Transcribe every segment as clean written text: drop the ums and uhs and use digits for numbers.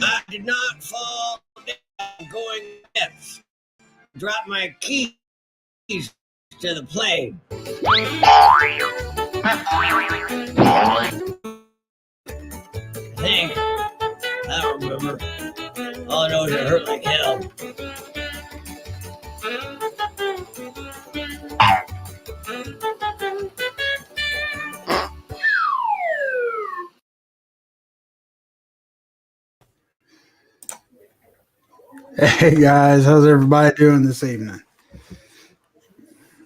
I did not fall down going steps. Drop my keys to the plane. I think. I don't remember. All I know is it hurt like hell. Hey guys, how's everybody doing this evening?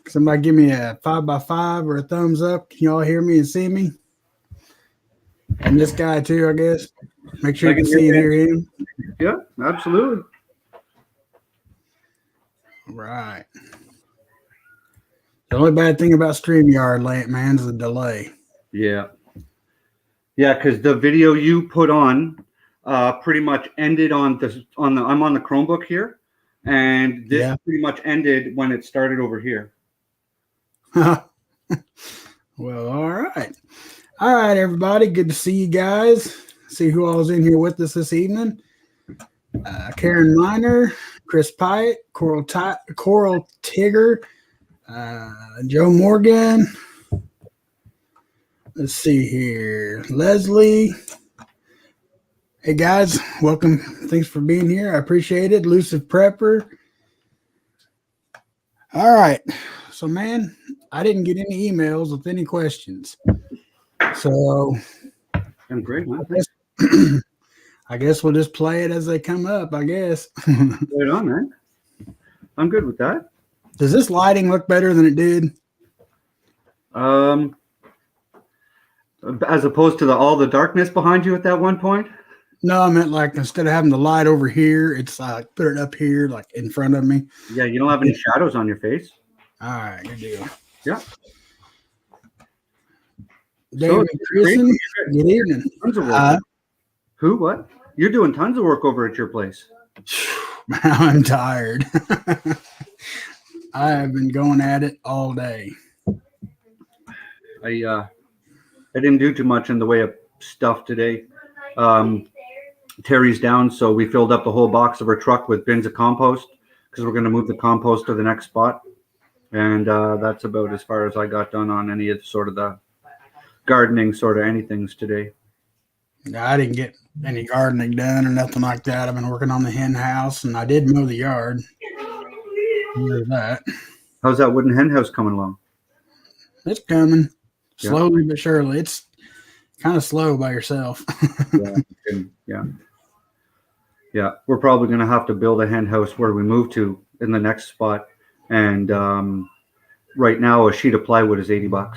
Somebody give me a 5x5 or a thumbs up. Can y'all hear me and see me? And this guy too, I guess. Make sure you can see and hear him. Yeah, absolutely. Right. The only bad thing about StreamYard, man, is the delay. Yeah. Yeah, because the video you put on pretty much ended I'm on the Chromebook here, and this pretty much ended when it started over here. Well, all right. All right, everybody. Good to see you guys. See who all's in here with us this evening. Karen Miner, Chris Pyatt, Coral Tigger, Joe Morgan. Let's see here. Leslie. Hey, guys. Welcome. Thanks for being here. I appreciate it. Elusive Prepper. All right. So, man, I didn't get any emails with any questions. So, I'm great, man. I guess we'll just play it as they come up, I guess. Right on, man. I'm good with that. Does this lighting look better than it did? As opposed to all the darkness behind you at that one point? No, I meant like instead of having the light over here, it's like put it up here, like in front of me. Yeah, you don't have any shadows on your face. All right, good deal. Yeah. David Christen, good evening. Who? What? You're doing tons of work over at your place. I'm tired. I have been going at it all day. I didn't do too much in the way of stuff today. Terry's down, so we filled up the whole box of our truck with bins of compost because we're going to move the compost to the next spot. And that's about as far as I got done on any of sort of the gardening sort of anythings today. I didn't get any gardening done or nothing like that. I've been working on the hen house, and I did mow the yard. There's that. How's that wooden hen house coming along? It's coming slowly but surely. It's kind of slow by yourself. Yeah. We're probably going to have to build a hen house where we move to in the next spot. And right now, a sheet of plywood is $80.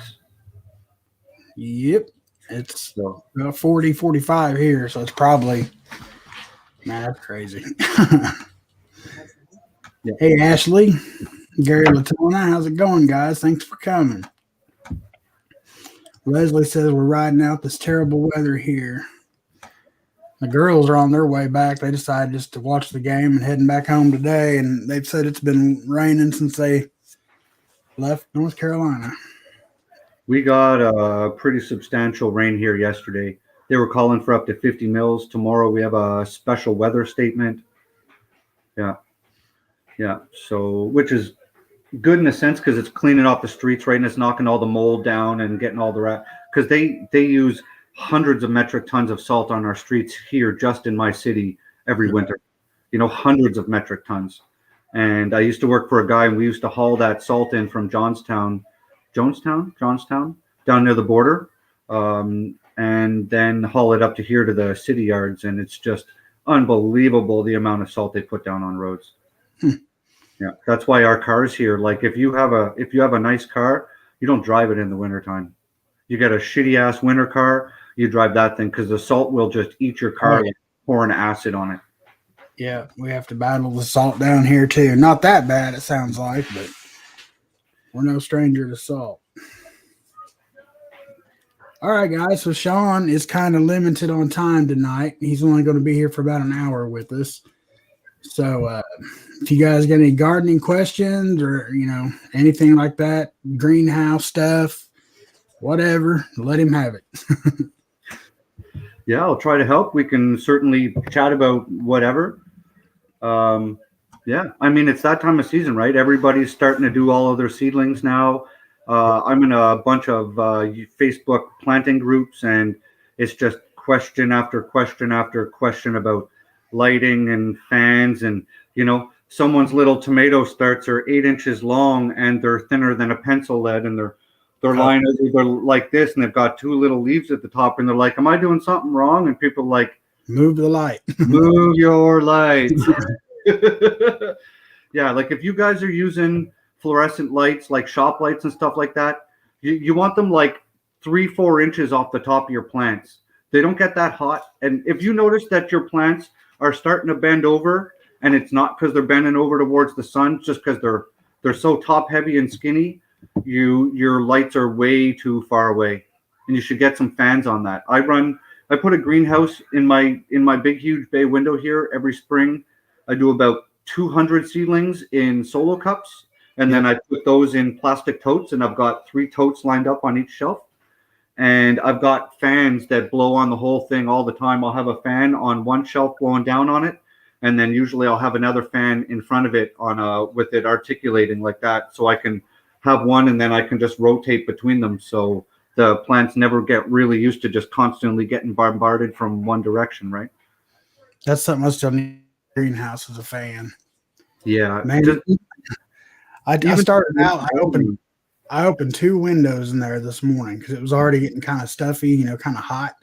Yep. It's about 40, 45 here, so it's probably, man, that's crazy. Yeah. Hey, Ashley, Gary Latona, how's it going, guys? Thanks for coming. Leslie says we're riding out this terrible weather here. The girls are on their way back. They decided just to watch the game and heading back home today, and they've said it's been raining since they left North Carolina. We got a pretty substantial rain here yesterday. They were calling for up to 50 mils. Tomorrow we have a special weather statement. Yeah. So, which is good in a sense because it's cleaning off the streets, right? And it's knocking all the mold down and getting all the rat. Because they use hundreds of metric tons of salt on our streets here just in my city every winter. Hundreds of metric tons. And I used to work for a guy, and we used to haul that salt in from Jonestown, down near the border, and then haul it up to here to the city yards, and it's just unbelievable the amount of salt they put down on roads. Yeah, that's why our cars here, like if you have a nice car, you don't drive it in the wintertime. You get a shitty ass winter car, you drive that thing because the salt will just eat your car, like pouring acid on it. Yeah, we have to battle the salt down here too. Not that bad, it sounds like, but we're no stranger to salt. All right, guys. So Sean is kind of limited on time tonight. He's only going to be here for about an hour with us. So if you guys got any gardening questions or, anything like that, greenhouse stuff, whatever, let him have it. Yeah, I'll try to help. We can certainly chat about whatever. Yeah, I mean, it's that time of season, right? Everybody's starting to do all of their seedlings now. I'm in a bunch of Facebook planting groups, and it's just question after question after question about lighting and fans. And, someone's little tomato starts are 8 inches long and they're thinner than a pencil lead, and they're lying, they're like this, and they've got two little leaves at the top, and they're like, "Am I doing something wrong?" And people are like, Move the light. "Move your lights." Yeah, like if you guys are using fluorescent lights, like shop lights and stuff like that, you want them like 3-4 inches off the top of your plants. They don't get that hot. And if you notice that your plants are starting to bend over, and it's not because they're bending over towards the sun, just because they're so top heavy and skinny, your lights are way too far away, and you should get some fans on that. I put a greenhouse in my big huge bay window here every spring. I do about 200 seedlings in solo cups, and then I put those in plastic totes, and I've got 3 totes lined up on each shelf, and I've got fans that blow on the whole thing all the time. I'll have a fan on one shelf blowing down on it, and then usually I'll have another fan in front of it with it articulating like that, so I can have one and then I can just rotate between them, so the plants never get really used to just constantly getting bombarded from one direction, right? That's something I still need. Greenhouse as a fan. Yeah, Man, I started out. I opened 2 windows in there this morning because it was already getting kind of stuffy, kind of hot.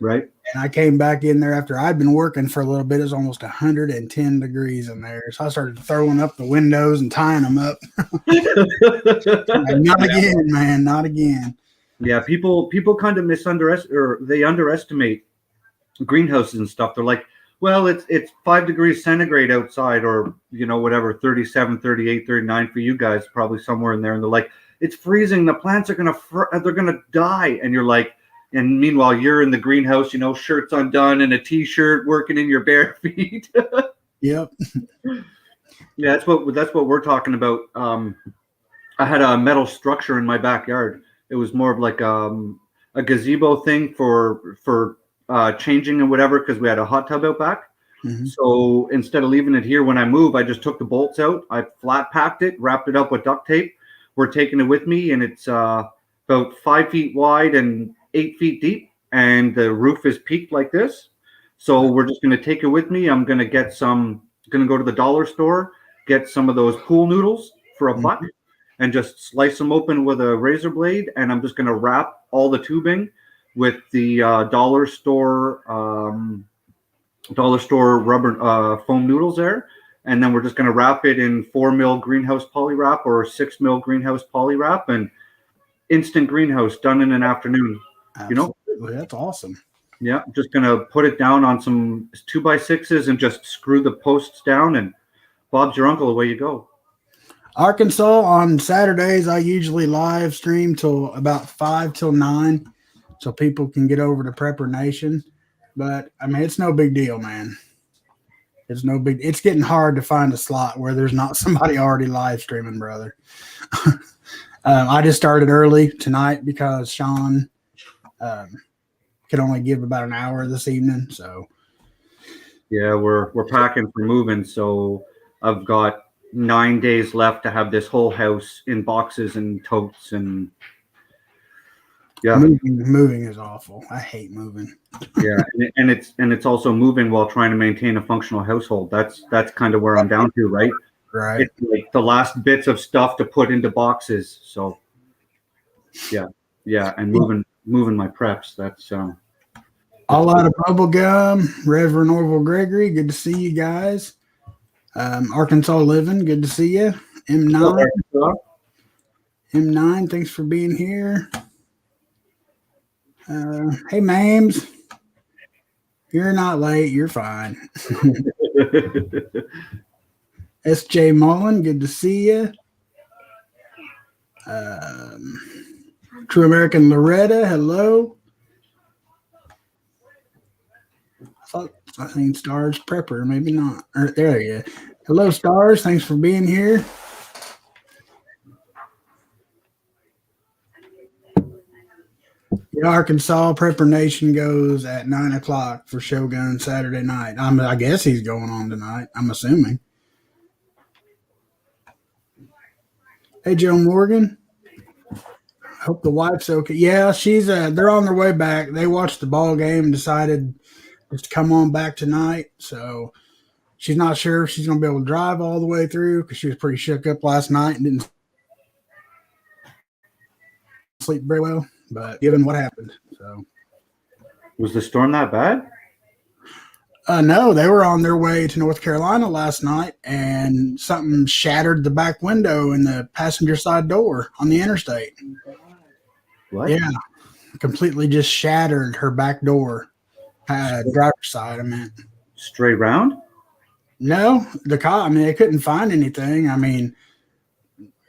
Right. And I came back in there after I'd been working for a little bit. It was almost 110 degrees in there. So I started throwing up the windows and tying them up. Like, not again, man. Not again. Yeah, people kind of they underestimate greenhouses and stuff. They're like, well, it's 5 degrees centigrade outside, or whatever, 37, 38, 39 for you guys, probably somewhere in there. And they're like, it's freezing. The plants are they're gonna die. And you're like, and meanwhile you're in the greenhouse, shirts undone and a t-shirt, working in your bare feet. Yep. Yeah, that's what we're talking about. I had a metal structure in my backyard. It was more of like a gazebo thing for changing and whatever, because we had a hot tub out back. Mm-hmm. So instead of leaving it here when I move, I just took the bolts out. I flat packed it, wrapped it up with duct tape. We're taking it with me, and it's about 5 feet wide and 8 feet deep, and the roof is peaked like this. So we're just going to take it with me. I'm going to go to the dollar store, get some of those pool noodles for $1, and just slice them open with a razor blade. And I'm just going to wrap all the tubing with the dollar store rubber foam noodles there. And then we're just going to wrap it in 4 mil greenhouse poly wrap or 6 mil greenhouse poly wrap, and instant greenhouse done in an afternoon. Absolutely. That's awesome. Yeah, just going to put it down on some 2x6s and just screw the posts down, and Bob's your uncle, away you go. Arkansas, on Saturdays, I usually live stream till about 5 till 9, so people can get over to Prepper Nation. But I mean, it's no big deal, man. It's getting hard to find a slot where there's not somebody already live streaming, brother. I just started early tonight because Sean could only give about an hour this evening. So yeah, we're packing for moving. So I've got 9 days left to have this whole house in boxes and totes, and yeah, moving is awful. I hate moving. Yeah, and it's also moving while trying to maintain a functional household. That's kind of where I'm down to, right? Right. It's like the last bits of stuff to put into boxes. So yeah, and moving my preps. That's all out of bubble gum. Reverend Orville Gregory, good to see you guys. Arkansas Living, good to see you. M9, thanks for being here. Hey, Mames. You're not late. You're fine. S.J. Mullen, good to see you. True American Loretta, hello. I think Stars Prepper, maybe not. There you go. Hello, Stars. Thanks for being here. The Arkansas Prepper Nation goes at 9:00 for Shogun Saturday night. I guess he's going on tonight. I'm assuming. Hey, Joe Morgan. Hope the wife's okay. Yeah, she's. They're on their way back. They watched the ball game and decided just to come on back tonight. So she's not sure if she's going to be able to drive all the way through because she was pretty shook up last night and didn't sleep very well. But given what happened, so Was the storm that bad? no, they were on their way to North Carolina last night, and something shattered the back window in the passenger side door on the interstate. What? Yeah, completely just shattered her back door, driver's side. I meant Straight round? no, the car. I mean, they couldn't find anything. I mean,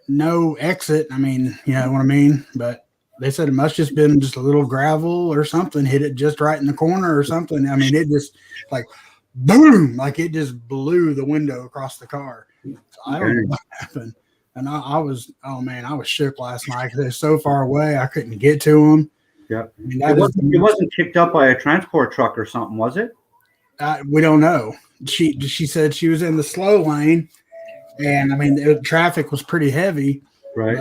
no exit. I mean, you know what I mean, but. They said it must just been just a little gravel or something hit it just right in the corner or something. I mean, it just like boom, like it just blew the window across the car. So I don't know what happened. And I was, oh man, I was shook last night because they're so far away. I couldn't get to them. Yeah. I mean, It wasn't kicked up by a transport truck or something, was it? We don't know. She said she was in the slow lane, and I mean, the traffic was pretty heavy. Right.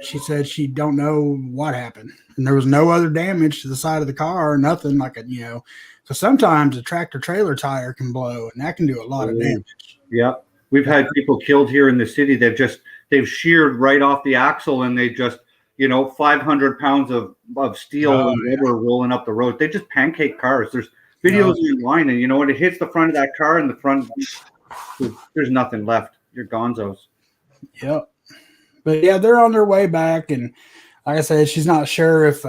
She said she don't know what happened, and there was no other damage to the side of the car, or nothing like a, you know, because sometimes a tractor trailer tire can blow, and that can do a lot of damage. Yeah, we've had people killed here in the city. They've sheared right off the axle, and they just 500 pounds of steel and rubber rolling up the road. They just pancake cars. There's videos online, and when it hits the front of that car, and the front, there's nothing left. You're gonzos. Yep. But yeah, they're on their way back, and like I said, she's not sure if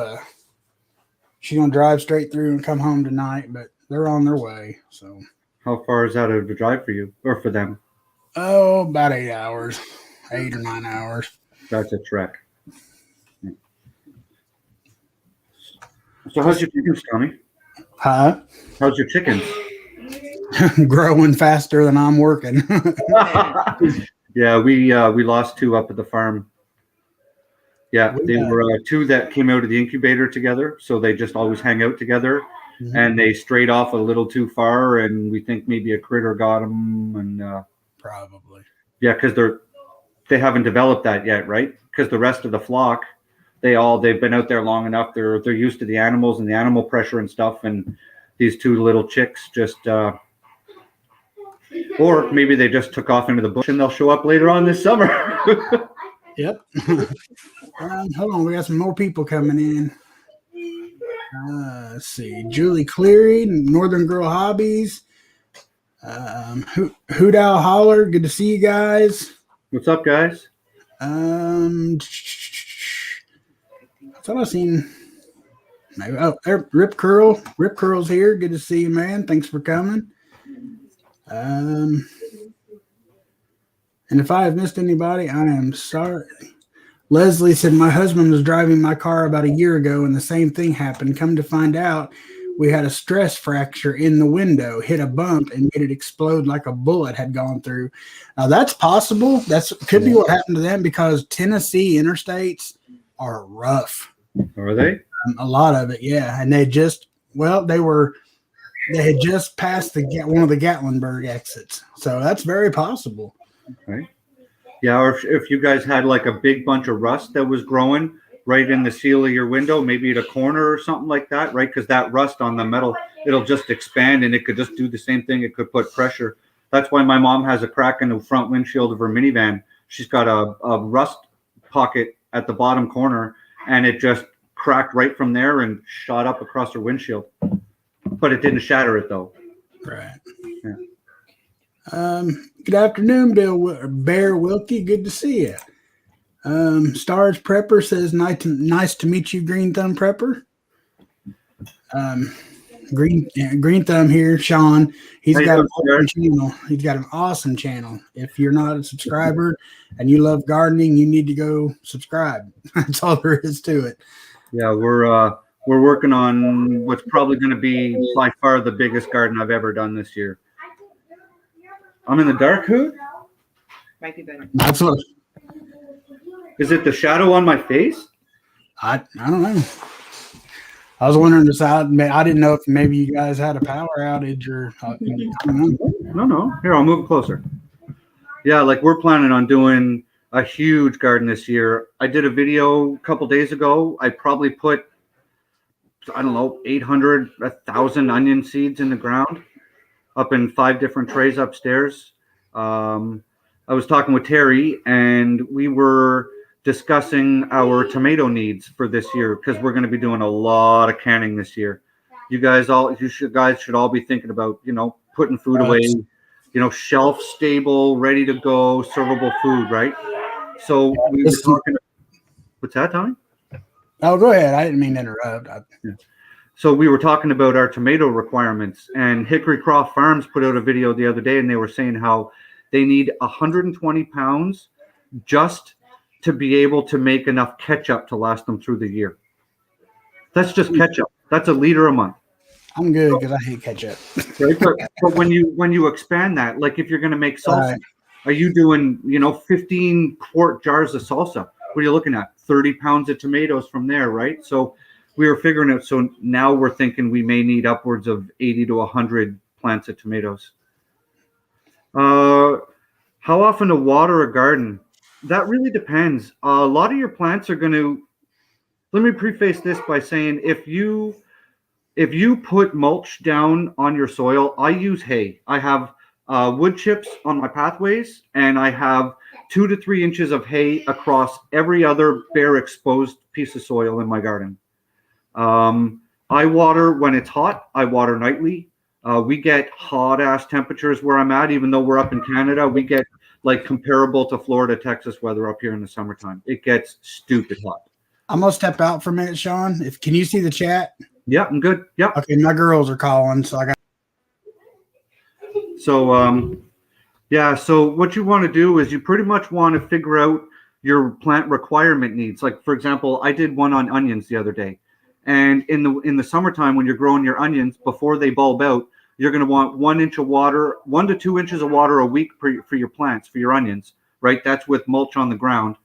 she's gonna drive straight through and come home tonight, but they're on their way. So, how far is that of a drive for you or for them? Oh, about 8 hours, 8 or 9 hours. That's a trek. So, how's your chickens, Tommy? Huh? How's your chickens? Growing faster than I'm working. Yeah, we lost 2 up at the farm. Yeah, they were 2 that came out of the incubator together, so they just always hang out together. Mm-hmm. And they strayed off a little too far, and we think maybe a critter got them. And probably. Yeah, because they haven't developed that yet, right? Because the rest of the flock, they've been out there long enough. They're used to the animals and the animal pressure and stuff. And these 2 little chicks just. Or maybe they just took off into the bush and they'll show up later on this summer. Yep. Hold on, we got some more people coming in. Let's see. Julie Cleary, Northern Girl Hobbies. Hoot Owl Holler, good to see you guys. What's up, guys? I thought I seen. Maybe, Rip Curl. Rip Curl's here. Good to see you, man. Thanks for coming. And if I have missed anybody, I am sorry. Leslie said, my husband was driving my car about a year ago and the same thing happened. Come to find out, we had a stress fracture in the window, hit a bump and made it explode like a bullet had gone through. Now that's possible. Could be what happened to them because Tennessee interstates are rough. Are they? A lot of it, yeah. And they had just passed one of the Gatlinburg exits. So that's very possible. Okay. Yeah, or if you guys had like a big bunch of rust that was growing right in the seal of your window, maybe at a corner or something like that, right? Because that rust on the metal, it'll just expand and it could just do the same thing. It could put pressure. That's why my mom has a crack in the front windshield of her minivan. She's got a rust pocket at the bottom corner, and it just cracked right from there and shot up across her windshield. But it didn't shatter it, though. Right. Yeah. Good afternoon, Bear Wilkie. Good to see you. Stars Prepper says, nice to meet you, Green Thumb Prepper. Green Thumb here, Sean. He's got an awesome channel. He's got an awesome channel. If you're not a subscriber and you love gardening, you need to go subscribe. That's all there is to it. Yeah, we're working on what's probably going to be by far the biggest garden I've ever done this year. I'm in the dark, Hoot? Might be better. That's what. Is it the shadow on my face? I don't know. I was wondering this out. I didn't know if maybe you guys had a power outage or I don't know. No. Here, I'll move it closer. Yeah, like we're planning on doing a huge garden this year. I did a video a couple days ago. I probably put, I don't know, 800, 1,000 onion seeds in the ground up in 5 different trays upstairs. I was talking with Terry, and we were discussing our tomato needs for this year because we're going to be doing a lot of canning this year. You guys should all be thinking about, putting food away, shelf stable, ready to go, servable food, right? So we were talking. What's that, Tommy? Oh, go ahead. I didn't mean to interrupt. Yeah. So we were talking about our tomato requirements, and Hickory Croft Farms put out a video the other day, and they were saying how they need 120 pounds just to be able to make enough ketchup to last them through the year. That's just ketchup. That's a liter a month. I'm good because I hate ketchup. Right? But when you expand that, like if you're going to make salsa, are you doing 15 quart jars of salsa? What are you looking at? 30 pounds of tomatoes from there, right? So we were figuring out. So now we're thinking we may need upwards of 80 to 100 plants of tomatoes. How often to water a garden? That really depends. A lot of your plants are going to. Let me preface this by saying if you put mulch down on your soil, I use hay. I have wood chips on my pathways, and I have 2 to 3 inches of hay across every other bare exposed piece of soil in my garden. I water when it's hot. I water nightly. We get hot ass temperatures where I'm at, even though we're up in Canada. We get like comparable to Florida, Texas weather up here in the summertime. It gets stupid hot. I'm gonna step out for a minute, Sean. Can you see the chat? Yeah, I'm good. Yeah. Okay, my girls are calling, so I got. So so what you want to do is you pretty much want to figure out your plant requirement needs. Like for example, I did one on onions the other day, and in the summertime when you're growing your onions before they bulb out, you're going to want 1 inch of water, 1 to 2 inches of water a week for your plants, for your onions, right? That's with mulch on the ground.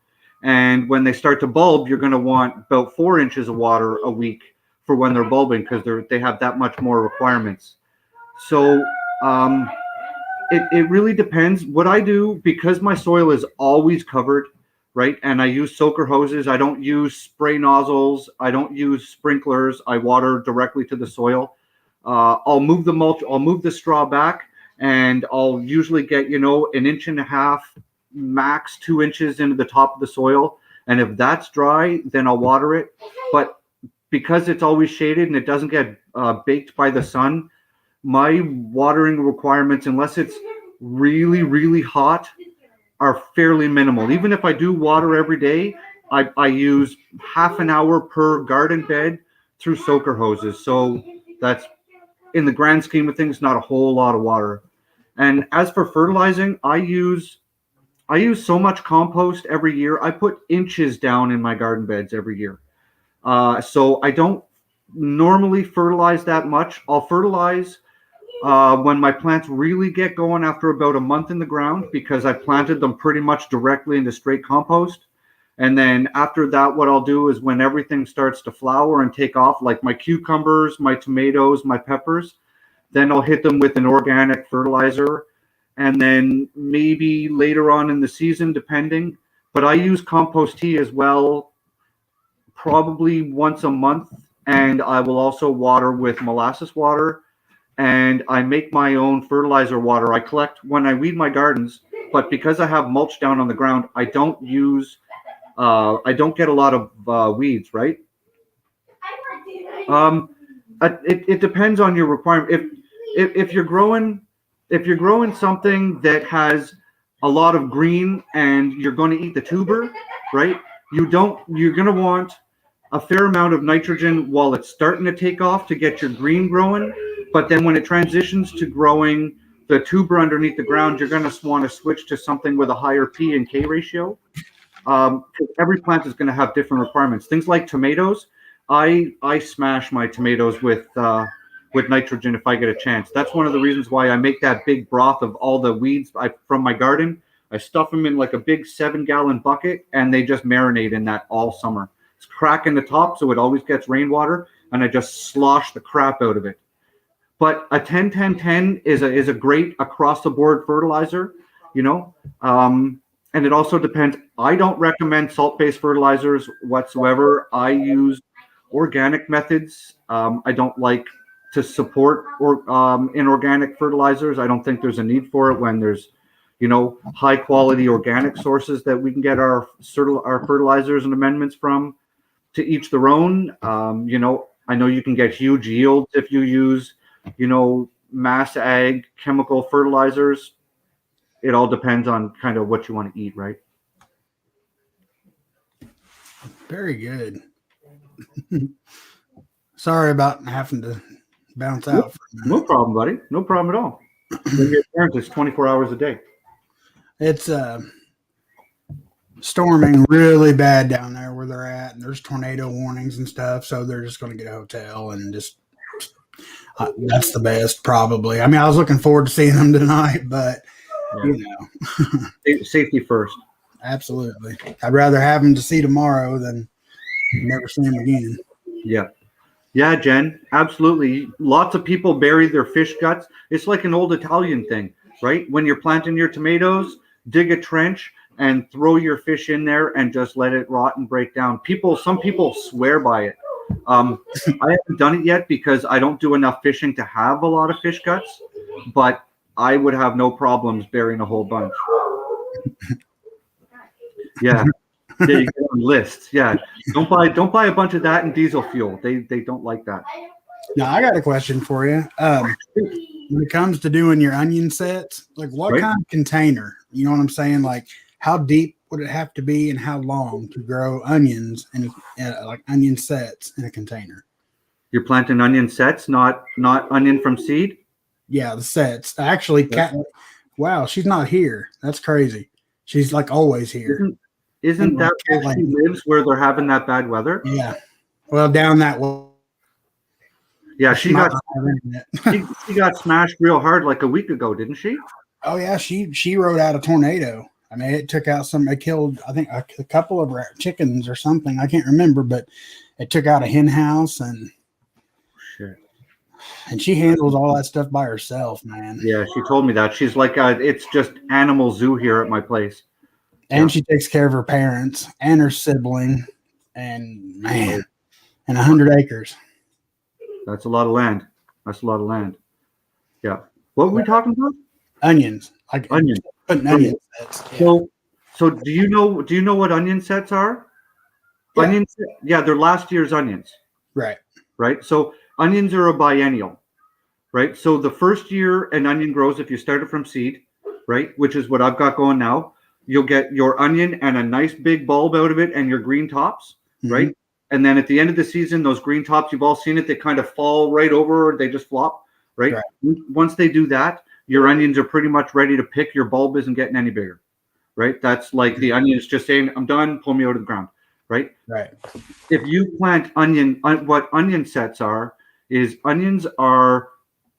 And when they start to bulb, you're going to want about 4 inches of water a week for when they're bulbing because they have that much more requirements. So it really depends. What I do, because my soil is always covered, right? And I use soaker hoses. I don't use spray nozzles. I don't use sprinklers. I water directly to the soil. I'll move the mulch. I'll move the straw back, and I'll usually get 1.5 inches, max 2 inches into the top of the soil. And if that's dry, then I'll water it. But because it's always shaded and it doesn't get baked by the sun, my watering requirements, unless it's really, really hot, are fairly minimal. Even if I do water every day, I use half an hour per garden bed through soaker hoses. So that's, in the grand scheme of things, not a whole lot of water. And as for fertilizing, I use so much compost every year. I put inches down in my garden beds every year. So I don't normally fertilize that much. I'll fertilize when my plants really get going after about a month in the ground, because I planted them pretty much directly into straight compost. And then after that, what I'll do is when everything starts to flower and take off, like my cucumbers, my tomatoes, my peppers, then I'll hit them with an organic fertilizer. And then maybe later on in the season, depending. But I use compost tea as well, probably once a month. And I will also water with molasses water. And I make my own fertilizer water. I collect when I weed my gardens, but because I have mulch down on the ground, I don't get a lot of weeds, right? It depends on your requirement. If you're growing something that has a lot of green and you're going to eat the tuber, right? You're going to want a fair amount of nitrogen while it's starting to take off to get your green growing. But then when it transitions to growing the tuber underneath the ground, you're going to want to switch to something with a higher P and K ratio. Every plant is going to have different requirements. Things like tomatoes, I smash my tomatoes with nitrogen if I get a chance. That's one of the reasons why I make that big broth of all the weeds from my garden. I stuff them in like a big 7-gallon bucket, and they just marinate in that all summer. It's crack in the top, so it always gets rainwater. and I just slosh the crap out of it. But a 10-10-10 is a great across the board fertilizer, you know. And it also depends. I don't recommend salt-based fertilizers whatsoever. I use organic methods. I don't like to support inorganic fertilizers. I don't think there's a need for it when there's, you know, high quality organic sources that we can get our fertilizers and amendments from. To each their own. You know, I know you can get huge yields if you use, you know, mass ag chemical fertilizers. It all depends on kind of what you want to eat, right? Very good. Sorry about having to bounce out. No problem, buddy. No problem at all. When your parents, it's 24 hours a day. It's storming really bad down there where they're at, and there's tornado warnings and stuff. So they're just going to get a hotel and just that's the best, probably. I mean, I was looking forward to seeing them tonight, but you know, Safety first. Absolutely. I'd rather have them to see tomorrow than never see them again. Yeah. Yeah, Jen, absolutely. Lots of people bury their fish guts. It's like an old Italian thing, right? When you're planting your tomatoes, dig a trench and throw your fish in there and just let it rot and break down. Some people swear by it. I haven't done it yet because I don't do enough fishing to have a lot of fish guts, but I would have no problems burying a whole bunch. Yeah. Yeah, you get on lists. Yeah, don't buy a bunch of that in diesel fuel. They don't like that. Now I got a question for you. When it comes to doing your onion sets, like what Right. kind of container? You know what I'm saying? Like how deep would it have to be, and how long to grow onions and like onion sets in a container? You're planting onion sets, not onion from seed. Yeah, the sets. Actually, Cat. Wow, she's not here. That's crazy. She's like always here. Isn't that where she lives, where they're having that bad weather? Yeah. Well, down that way. Yeah, she got smashed real hard like a week ago, didn't she? Oh yeah, she rode out a tornado. I mean, it took out it killed, I think, a couple of chickens or something. I can't remember, but it took out a hen house and she handles all that stuff by herself, man. Yeah, she told me that. She's like, it's just animal zoo here at my place. And she takes care of her parents and her sibling, and man, and 100 acres. That's a lot of land. Yeah. What were we talking about? Onions. Like onions. Putting onion sets. Yeah. So do you know what onion sets are? Yeah. Onions, yeah, they're last year's onions. Right. Right. So onions are a biennial. Right. So the first year an onion grows, if you start it from seed, right, which is what I've got going now, you'll get your onion and a nice big bulb out of it and your green tops, right? And then at the end of the season, those green tops, you've all seen it, they kind of fall right over, or they just flop, right? Once they do that, your onions are pretty much ready to pick. Your bulb isn't getting any bigger, right? That's like the onion is just saying, I'm done, pull me out of the ground, right? Right. If you plant what onion sets are, is onions are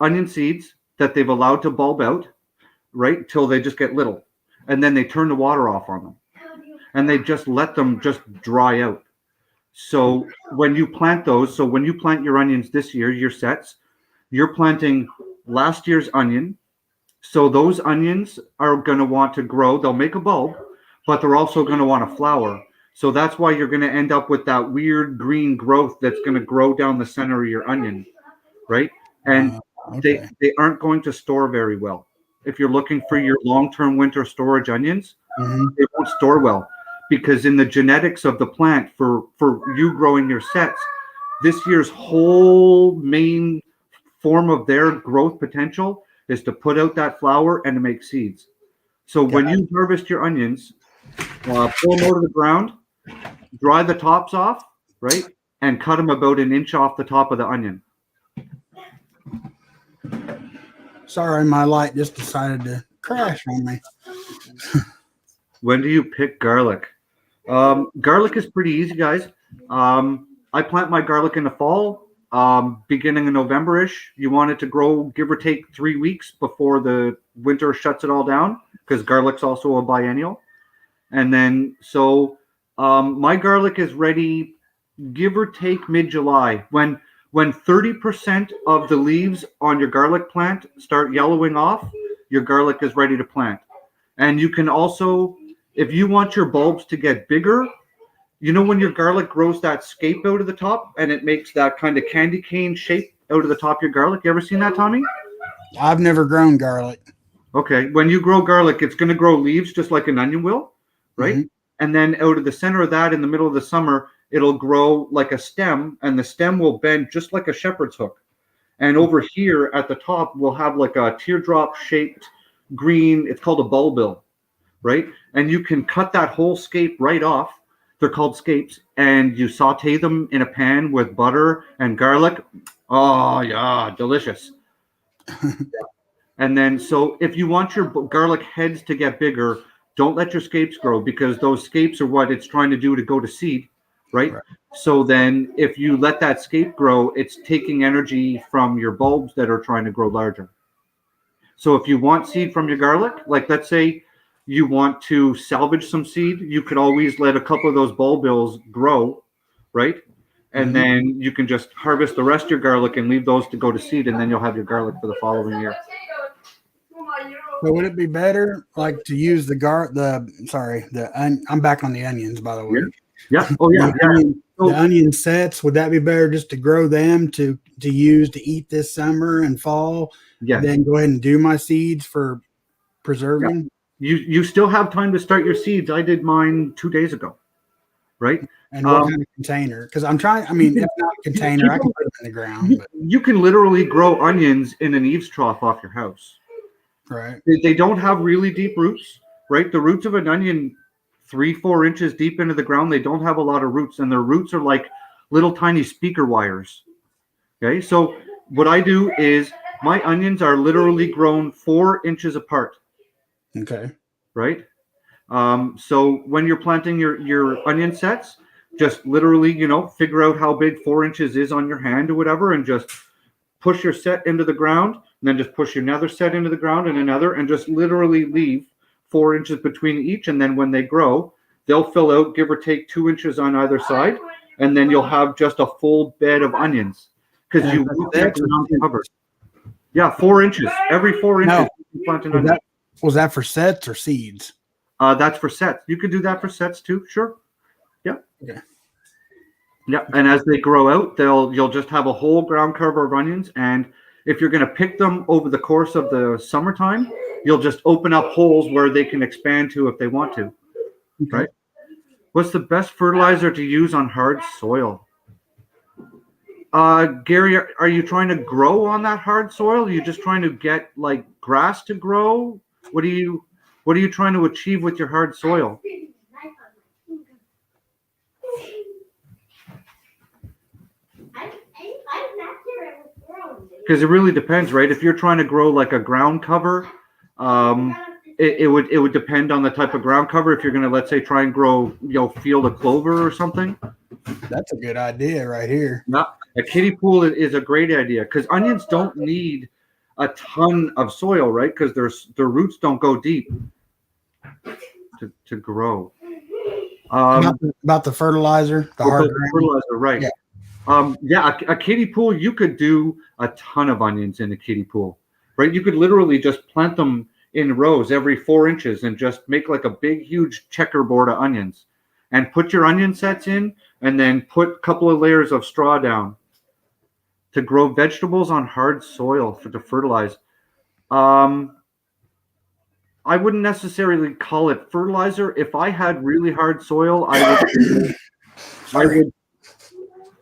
onion seeds that they've allowed to bulb out, right? Till they just get little. And then they turn the water off on them. And they just let them just dry out. So when you plant those, when you plant your onions this year, your sets, you're planting last year's onion. So those onions are going to want to grow. They'll make a bulb, but they're also going to want to flower. So that's why you're going to end up with that weird green growth that's going to grow down the center of your onion, right? And they aren't going to store very well. If you're looking for your long-term winter storage onions, they won't store well because in the genetics of the plant for you growing your sets, this year's whole main form of their growth potential is to put out that flower and to make seeds. So when you harvest your onions, pull them out of the ground, dry the tops off, right, and cut them about an inch off the top of the onion. Sorry, my light just decided to crash on me. When do you pick garlic? Garlic is pretty easy, guys. I plant my garlic in the fall, beginning of November-ish. You want it to grow, give or take 3 weeks before the winter shuts it all down, because garlic's also a biennial. And then, my garlic is ready, give or take mid-July. When When 30% of the leaves on your garlic plant start yellowing off, your garlic is ready to plant. And you can also, if you want your bulbs to get bigger, you know when your garlic grows that scape out of the top and it makes that kind of candy cane shape out of the top of your garlic? You ever seen that, Tommy? I've never grown garlic. Okay. When you grow garlic, it's going to grow leaves just like an onion will, right? Mhm. And then out of the center of that in the middle of the summer, it'll grow like a stem, and the stem will bend just like a shepherd's hook. And over here at the top, we'll have like a teardrop shaped green, it's called a bulbil, right? And you can cut that whole scape right off. They're called scapes, and you saute them in a pan with butter and garlic. Oh, yeah, delicious. And then, so if you want your garlic heads to get bigger, don't let your scapes grow, because those scapes are what it's trying to do to go to seed, right? Right. So then if you let that scape grow, it's taking energy from your bulbs that are trying to grow larger. So if you want seed from your garlic, like let's say you want to salvage some seed, you could always let a couple of those bulbils grow, right? And Mhm. then you can just harvest the rest of your garlic and leave those to go to seed, and then you'll have your garlic for the following year. So would it be better, like, to use I'm back on the onions, by the way. Yeah. Oh yeah. The onion sets, would that be better just to grow them to use to eat this summer and fall? Yes. Then go ahead and do my seeds for preserving. You still have time to start your seeds. I did mine 2 days ago, right? And what kind of container? Because I'm trying. I mean, if not a container, I can put them in the ground. You can literally grow onions in an eaves trough off your house. Right. They don't have really deep roots, right? The roots of an onion, 3-4 inches deep into the ground, they don't have a lot of roots, and their roots are like little tiny speaker wires. Okay, so what I do is my onions are literally grown 4 inches apart. Okay. Right. So when you're planting your onion sets, just literally, figure out how big 4 inches is on your hand or whatever, and just push your set into the ground, and then just push another set into the ground and another, and just literally leave 4 inches between each. And then when they grow, they'll fill out, give or take 2 inches on either side, and then you'll have just a full bed of onions, because you want that ground covered. Yeah, 4 inches. Every 4 inches, you plant an onion. Was that for sets or seeds? That's for sets. You could do that for sets too. Sure. Yeah. Okay. Yeah. And as they grow out, you'll just have a whole ground cover of onions. And if you're going to pick them over the course of the summertime, you'll just open up holes where they can expand to if they want to. Okay. Right. What's the best fertilizer to use on hard soil? Gary, are you trying to grow on that hard soil? Are you just trying to get like grass to grow? What are you trying to achieve with your hard soil? Because it really depends, right? If you're trying to grow like a ground cover, it would depend on the type of ground cover. If you're going to, let's say, try and grow, field of clover or something. That's a good idea right here. Yeah, a kiddie pool is a great idea, because onions don't need a ton of soil, right? Because their roots don't go deep to grow. About the fertilizer, the hard fertilizer, right? Yeah. A kiddie pool, you could do a ton of onions in a kiddie pool, right? You could literally just plant them in rows every 4 inches and just make like a big, huge checkerboard of onions, and put your onion sets in, and then put a couple of layers of straw down to grow vegetables on hard soil to fertilize. I wouldn't necessarily call it fertilizer. If I had really hard soil,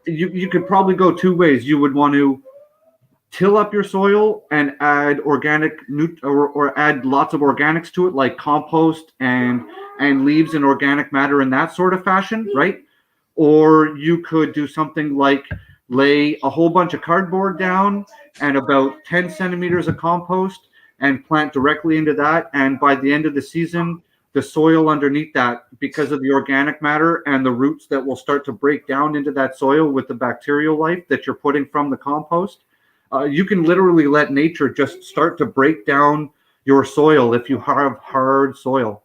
you could probably go two ways. You would want to till up your soil and add organic or add lots of organics to it, like compost and leaves and organic matter in that sort of fashion, right? Or you could do something like lay a whole bunch of cardboard down and about 10 centimeters of compost and plant directly into that. And by the end of the season, the soil underneath that, because of the organic matter and the roots that will start to break down into that soil with the bacterial life that you're putting from the compost, you can literally let nature just start to break down your soil if you have hard soil.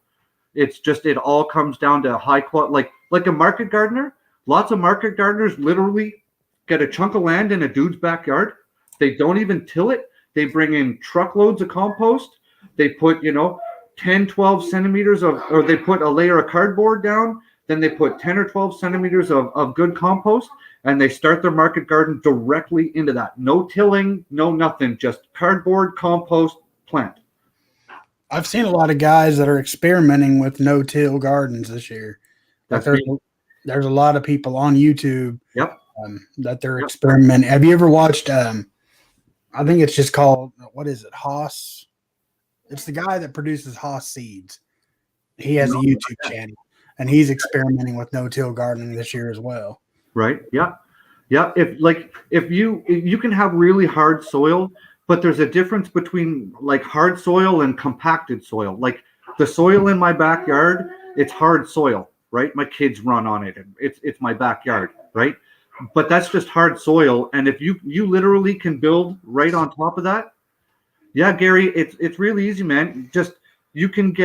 It's just, it all comes down to high quality, like a market gardener. Lots of market gardeners literally get a chunk of land in a dude's backyard. They don't even till it. They bring in truckloads of compost. They put, 10, 12 centimeters or they put a layer of cardboard down. Then they put 10 or 12 centimeters of good compost, and they start their market garden directly into that. No tilling, no nothing, just cardboard, compost, plant. I've seen a lot of guys that are experimenting with no-till gardens this year. Like there's a lot of people on YouTube Yep. that they're experimenting. Have you ever watched, I think it's just called, what is it, Haas? It's the guy that produces Haas Seeds. He has a YouTube channel, and he's experimenting with no-till gardening this year as well. Right. Yeah. Yeah. If you can have really hard soil, but there's a difference between like hard soil and compacted soil. Like the soil in my backyard, it's hard soil, right? My kids run on it, and it's my backyard, right? But that's just hard soil. And if you literally can build right on top of that, yeah, Gary, it's really easy, man. Just you can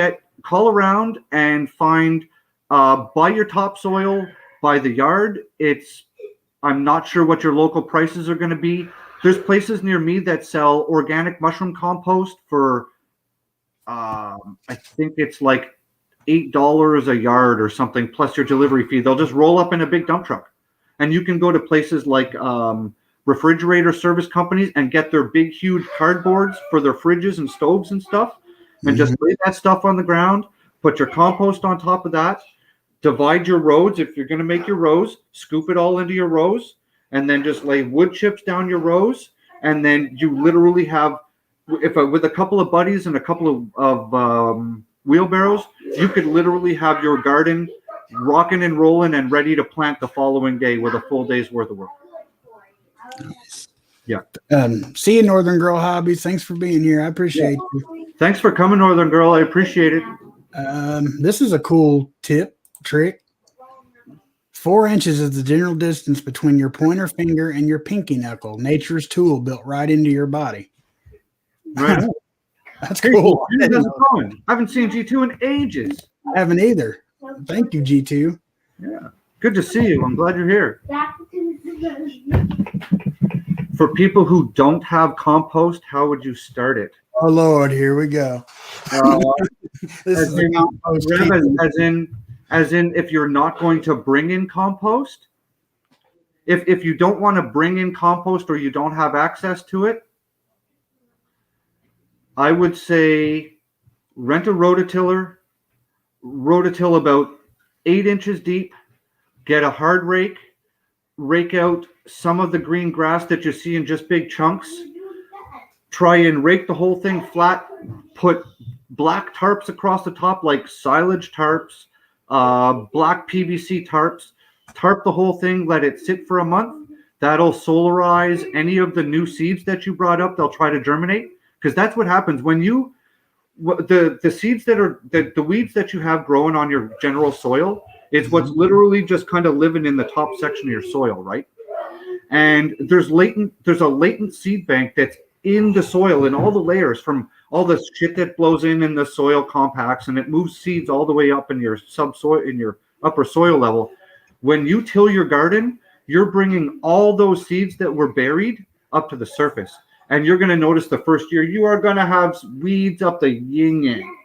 call around and find buy your topsoil by the yard. I'm not sure what your local prices are going to be. There's places near me that sell organic mushroom compost for I think it's like $8 a yard or something plus your delivery fee. They'll just roll up in a big dump truck, and you can go to places like refrigerator service companies and get their big huge cardboards for their fridges and stoves and stuff, and just lay that stuff on the ground, put your compost on top of that, divide your rows. If you're going to make your rows, scoop it all into your rows, and then just lay wood chips down your rows. And then you literally have, with a couple of buddies and a couple of wheelbarrows, you could literally have your garden rocking and rolling and ready to plant the following day with a full day's worth of work. Nice. Yeah. See you, Northern Girl Hobbies. Thanks for being here. I appreciate you. Thanks for coming, Northern Girl. I appreciate it. This is a cool trick. 4 inches is the general distance between your pointer finger and your pinky knuckle. Nature's tool built right into your body. Right. That's cool. How's it going? I haven't seen G2 in ages. I haven't either. Thank you, G2. Yeah. Good to see you. I'm glad you're here. For people who don't have compost, how would you start it? Oh, Lord, here we go. This is the compost. As in, if you're not going to bring in compost, if you don't want to bring in compost or you don't have access to it, I would say rent a rototiller, rototill about 8 inches deep, get a hard rake, rake out some of the green grass that you see in just big chunks, try and rake the whole thing flat, put black tarps across the top like silage tarps, black PVC tarps, tarp the whole thing, let it sit for a month. That'll solarize any of the new seeds that you brought up. They'll try to germinate, because that's what happens when the seeds that are the weeds that you have growing on your general soil is what's literally just kind of living in the top section of your soil, right? And there's a latent seed bank that's in the soil in all the layers, from all the shit that blows in the soil compacts, and it moves seeds all the way up in your subsoil, in your upper soil level. When you till your garden, you're bringing all those seeds that were buried up to the surface. And you're going to notice the first year you are going to have weeds up the yin yang.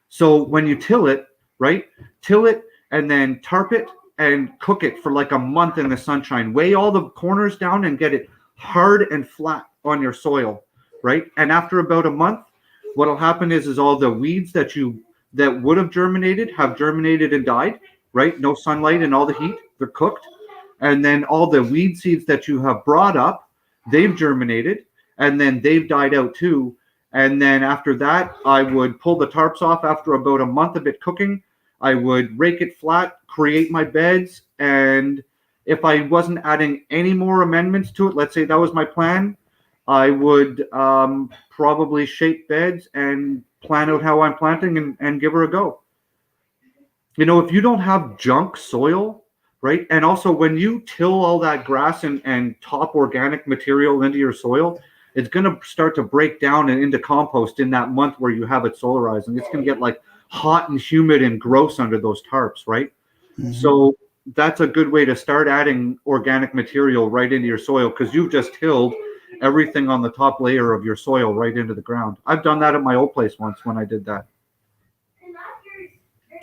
So when you till it, right, till it and then tarp it and cook it for like a month in the sunshine. Weigh all the corners down and get it hard and flat on your soil, right? And after about a month, what'll happen is all the weeds that would have germinated and died, right? No sunlight and all the heat, they're cooked. And then all the weed seeds that you have brought up, they've germinated, and then they've died out too. And then after that, I would pull the tarps off after about a month of it cooking. I would rake it flat, create my beds, and if I wasn't adding any more amendments to it, let's say that was my plan, I would probably shape beds and plan out how I'm planting and give her a go. You know, if you don't have junk soil, right? And also when you till all that grass and top organic material into your soil, it's going to start to break down and into compost in that month where you have it solarized. And it's going to get like hot and humid and gross under those tarps, right? Mm-hmm. So that's a good way to start adding organic material right into your soil, because you've just tilled everything on the top layer of your soil right into the ground. I've done that at my old place once when I did that.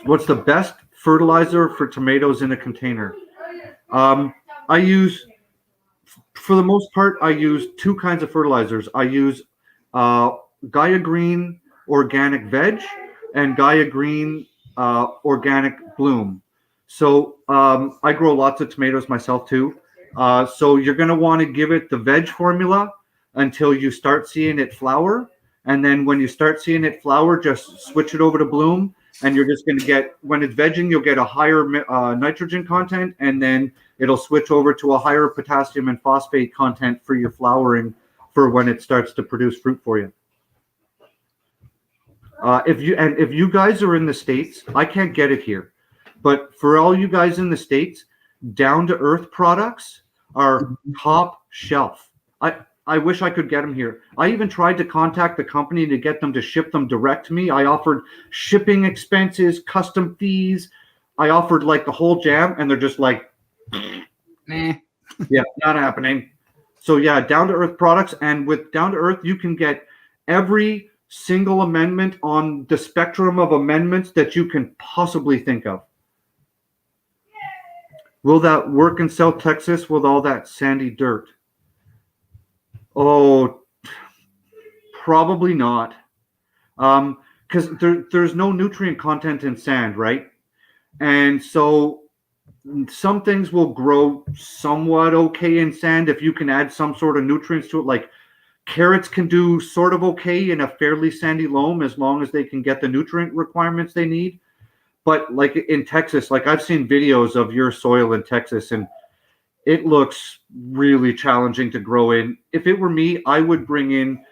What's the best fertilizer for tomatoes in a container? I use, for the most part, I use two kinds of fertilizers. I use Gaia Green Organic Veg and Gaia Green Organic Bloom. So I grow lots of tomatoes myself too. So you're going to want to give it the veg formula until you start seeing it flower. And then when you start seeing it flower, just switch it over to bloom. And you're just going to get, when it's vegging, you'll get a higher nitrogen content, and then it'll switch over to a higher potassium and phosphate content for your flowering for when it starts to produce fruit for you. If you guys are in the States, I can't get it here, but for all you guys in the States, Down to Earth products are top shelf. I wish I could get them here. I even tried to contact the company to get them to ship them direct to me. I offered shipping expenses, custom fees. I offered like the whole jam, and they're just like, nah, yeah, not happening. So yeah, Down to Earth products, and with Down to Earth, you can get every single amendment on the spectrum of amendments that you can possibly think of. Will that work in South Texas with all that sandy dirt? Oh, probably not. Because there's no nutrient content in sand, right? And so some things will grow somewhat okay in sand if you can add some sort of nutrients to it. Like carrots can do sort of okay in a fairly sandy loam as long as they can get the nutrient requirements they need. But like in Texas, like I've seen videos of your soil in Texas, and it looks really challenging to grow in. If it were me, I would bring in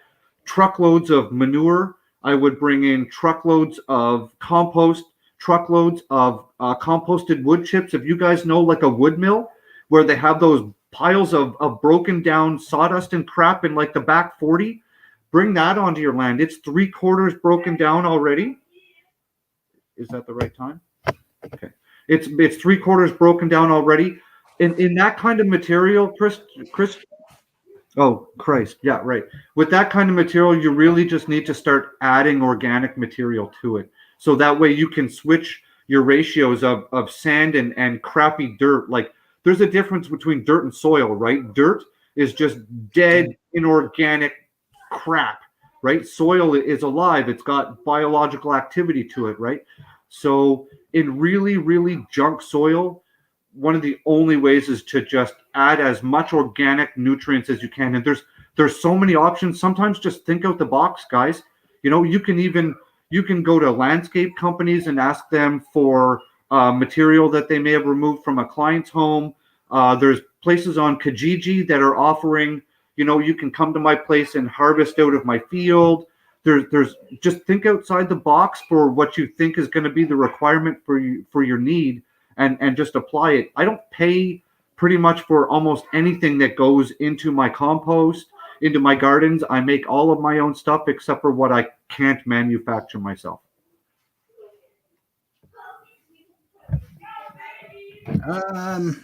truckloads of manure. I would bring in truckloads of compost, truckloads of composted wood chips. If you guys know like a wood mill where they have those piles of broken down sawdust and crap in like the back 40, bring that onto your land. It's 3/4 broken down already. Is that the right time? Okay. It's 3/4 broken down already. In that kind of material, Chris, oh, Christ, yeah, right. With that kind of material, you really just need to start adding organic material to it. So that way you can switch your ratios of sand and crappy dirt. Like there's a difference between dirt and soil, right? Dirt is just dead, inorganic crap, right? Soil is alive. It's got biological activity to it, right? So in really, really junk soil, one of the only ways is to just add as much organic nutrients as you can. And there's so many options. Sometimes just think out the box, guys. You know, you can go to landscape companies and ask them for material that they may have removed from a client's home. There's places on Kijiji that are offering, you know, you can come to my place and harvest out of my field. There's just think outside the box for what you think is going to be the requirement for your need. And just apply it. I don't pay pretty much for almost anything that goes into my compost, into my gardens. I make all of my own stuff except for what I can't manufacture myself. I'm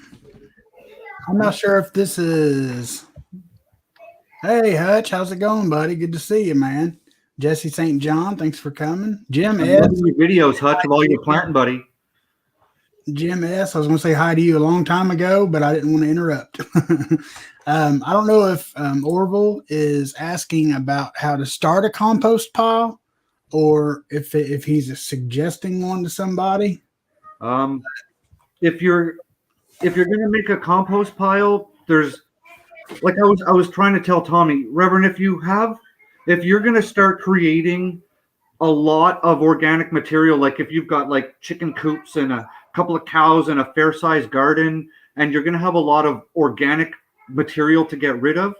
not sure if this is. Hey, Hutch, how's it going, buddy? Good to see you, man. Jesse St. John, thanks for coming. Jim I S. love your videos, Hutch, of all your planting, buddy. Jim S. I was going to say hi to you a long time ago, but I didn't want to interrupt. I don't know if Orville is asking about how to start a compost pile, or if he's suggesting one to somebody. If you're going to make a compost pile, there's like I was trying to tell Tommy, Reverend, if you're going to start creating a lot of organic material, like if you've got like chicken coops and a couple of cows and a fair-sized garden, and you're going to have a lot of organic material to get rid of.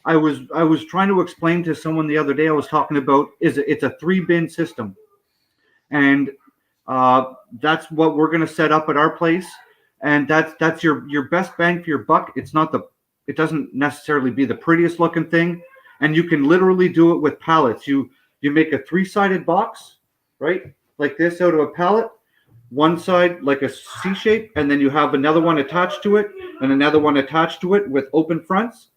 I was trying to explain to someone the other day, I was talking about it's a 3-bin system, and that's what we're going to set up at our place, and that's your best bang for your buck. It doesn't necessarily be the prettiest looking thing, and you can literally do it with pallets. You make a 3-sided box, right, like this, out of a pallet. one side like a C shape, and then you have another one attached to it and another one attached to it with open fronts.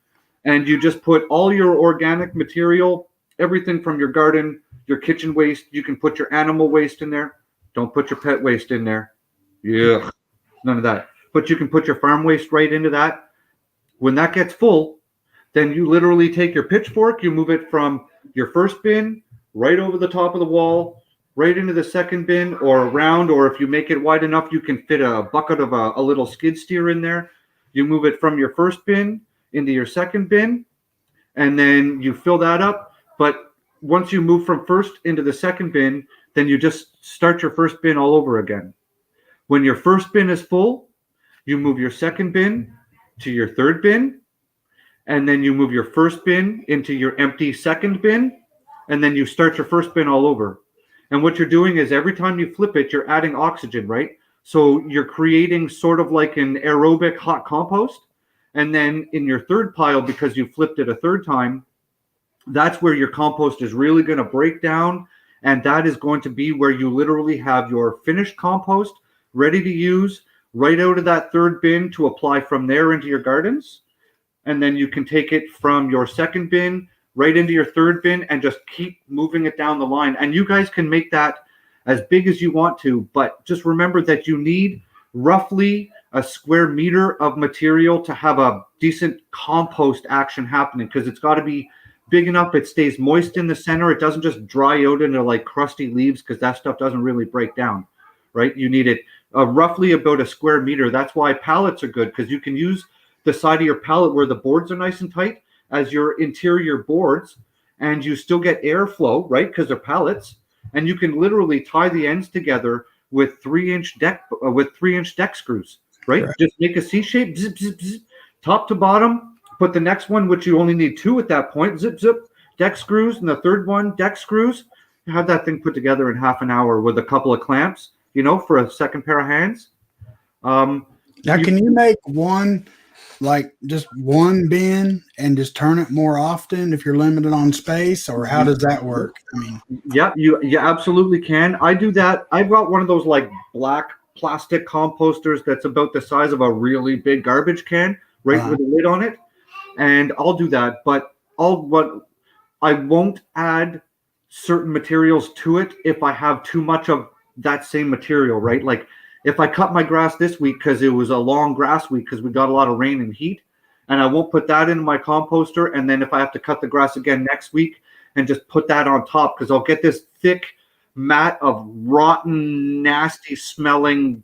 And you just put all your organic material, everything from your garden, your kitchen waste. You can put your animal waste in there. Don't put your pet waste in there. Yeah, none of that. But you can put your farm waste right into that. When that gets full, then you literally take your pitchfork, you move it from your first bin right over the top of the wall, right into the second bin or around, or if you make it wide enough, you can fit a bucket of a little skid steer in there. You move it from your first bin into your second bin, and then you fill that up. But once you move from first into the second bin, then you just start your first bin all over again. When your first bin is full, you move your second bin to your third bin, and then you move your first bin into your empty second bin, and then you start your first bin all over. And what you're doing is every time you flip it, you're adding oxygen, right? So you're creating sort of like an aerobic hot compost. And then in your third pile, because you flipped it a third time, that's where your compost is really going to break down. And that is going to be where you literally have your finished compost ready to use right out of that third bin to apply from there into your gardens. And then you can take it from your second bin right into your third bin and just keep moving it down the line. And you guys can make that as big as you want to, but just remember that you need roughly a square meter of material to have a decent compost action happening, because it's got to be big enough it stays moist in the center. It doesn't just dry out into like crusty leaves, because that stuff doesn't really break down, right? You need it roughly about a square meter. That's why pallets are good, because you can use the side of your pallet where the boards are nice and tight as your interior boards, and you still get airflow, right? Because they're pallets, and you can literally tie the ends together with 3-inch deck screws, right? Just make a C shape, zip, zip, zip, top to bottom. Put the next one, which you only need 2 at that point, zip, zip, deck screws, and the third one, deck screws. Have that thing put together in half an hour with a couple of clamps, for a second pair of hands. Now, can you make one, like just one bin and just turn it more often if you're limited on space, or how does that work? I mean, yeah, you absolutely can. I do that. I've got one of those like black plastic composters that's about the size of a really big garbage can, right, with a lid on it. And I'll do that, but I won't add certain materials to it if I have too much of that same material, right? Like if I cut my grass this week because it was a long grass week because we got a lot of rain and heat, and I won't put that into my composter. And then if I have to cut the grass again next week and just put that on top, because I'll get this thick mat of rotten, nasty smelling,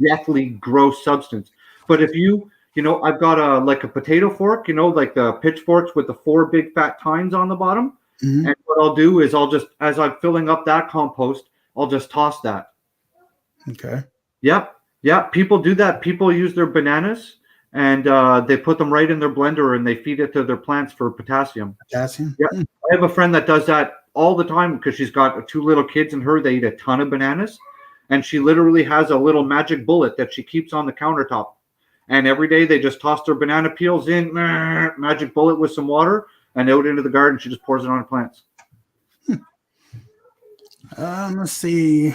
deathly gross substance. But if I've got a potato fork, like the pitchforks with the 4 big fat tines on the bottom. Mm-hmm. And what I'll do is as I'm filling up that compost, I'll just toss that. Okay. Yep. Yeah. People do that. People use their bananas and they put them right in their blender and they feed it to their plants for potassium. Potassium? Yeah. I have a friend that does that all the time because she's got 2 little kids and they eat a ton of bananas. And she literally has a little magic bullet that she keeps on the countertop. And every day they just toss their banana peels in, magic bullet with some water, and out into the garden. She just pours it on her plants. Let's see.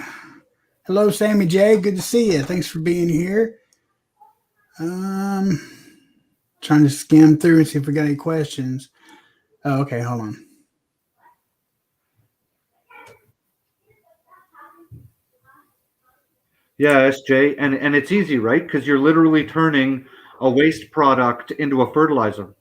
Hello, Sammy J. Good to see you. Thanks for being here. Trying to skim through and see if we got any questions. Oh, okay. Hold on. Yeah, SJ, and it's easy, right? Because you're literally turning a waste product into a fertilizer.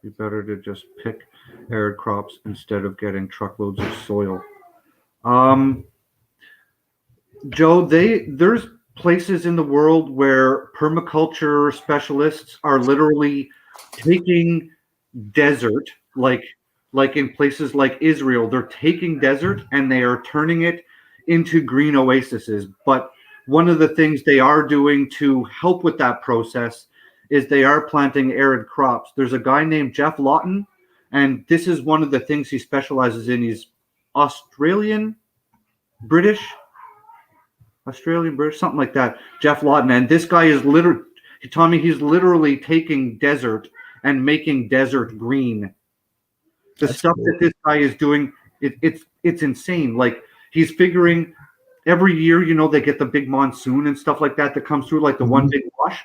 You better to just pick arid crops instead of getting truckloads of soil. Joe, there's places in the world where permaculture specialists are literally taking desert, like in places like Israel, they're taking desert and they are turning it into green oases. But one of the things they are doing to help with that process is they are planting arid crops. There's a guy named Jeff Lawton, and this is one of the things he specializes in. He's Australian, British, something like that. Jeff Lawton. And this guy is Tommy, he's literally taking desert and making desert green. The stuff that this guy is doing It's insane. Like he's figuring every year, they get the big monsoon and stuff like that comes through, like the one big wash.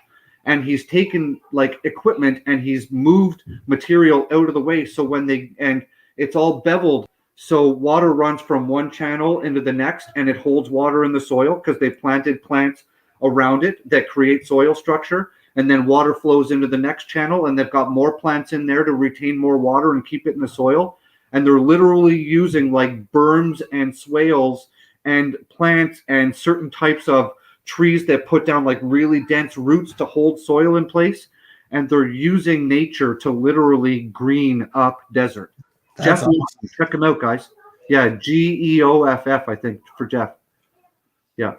And he's taken like equipment and he's moved material out of the way. So and it's all beveled. So water runs from one channel into the next and it holds water in the soil because they planted plants around it that create soil structure. And then water flows into the next channel and they've got more plants in there to retain more water and keep it in the soil. And they're literally using like berms and swales and plants and certain types of trees that put down like really dense roots to hold soil in place, and they're using nature to literally green up desert. That's Jeff, awesome. check him out, guys. Yeah, Geoff, I think, for Jeff. Yeah.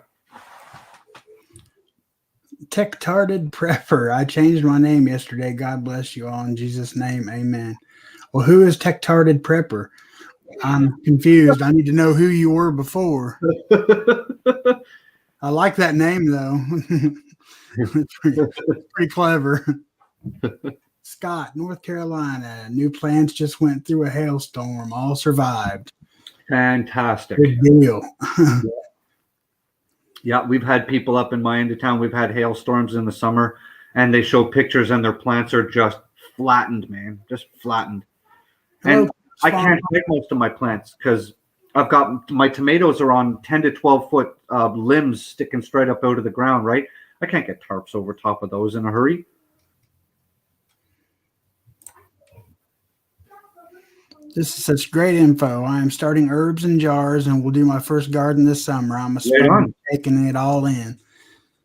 Tech-tarded prepper. I changed my name yesterday. God bless you all in Jesus' name. Amen. Well, who is Tech-tarded prepper? I'm confused. I need to know who you were before. I like that name, though. It's pretty clever. Scott, North Carolina. New plants just went through a hailstorm. All survived. Fantastic. Good deal. Yeah, we've had people up in my end of town. We've had hailstorms in the summer, and they show pictures, and their plants are just flattened, man. Just flattened. And I can't pick most of my plants because I've got my tomatoes are on 10 to 12 foot limbs sticking straight up out of the ground, right? I can't get tarps over top of those in a hurry. This is such great info. I am starting herbs in jars and will do my first garden this summer. I'm a sponge taking it all in.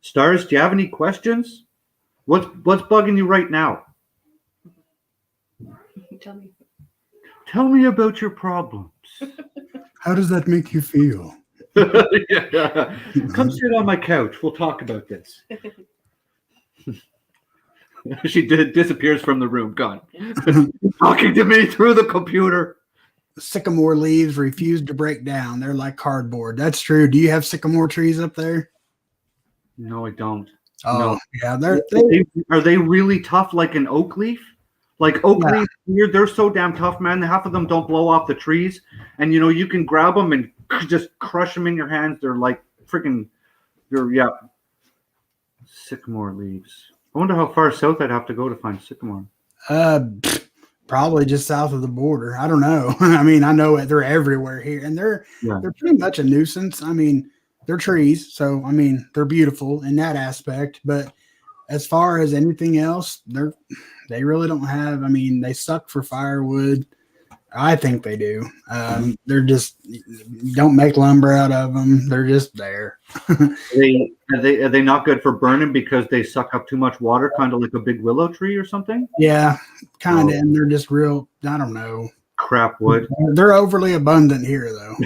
Stars, do you have any questions? What's bugging you right now? Tell me. Tell me about your problems. How does that make you feel? Yeah. Come sit on my couch. We'll talk about this. She disappears from the room. Gone. Talking to me through the computer. Sycamore leaves refuse to break down. They're like cardboard. That's true. Do you have sycamore trees up there? No, I don't. Oh, no. Yeah. Are they really tough like an oak leaf? Like oak leaves here, they're so damn tough, man. Half of them don't blow off the trees. And, you can grab them and just crush them in your hands. They're like freaking, sycamore leaves. I wonder how far south I'd have to go to find sycamore. Probably just south of the border. I don't know. I mean, I know they're everywhere here, and they're pretty much a nuisance. I mean, they're trees, so I mean, they're beautiful in that aspect. But as far as anything else, they really don't have. I mean, they suck for firewood. I think they do. They're just don't make lumber out of them. They're just there. Are they not good for burning because they suck up too much water, kind of like a big willow tree or something? Yeah, kind of. And they're just real. I don't know. Crap wood. They're overly abundant here, though.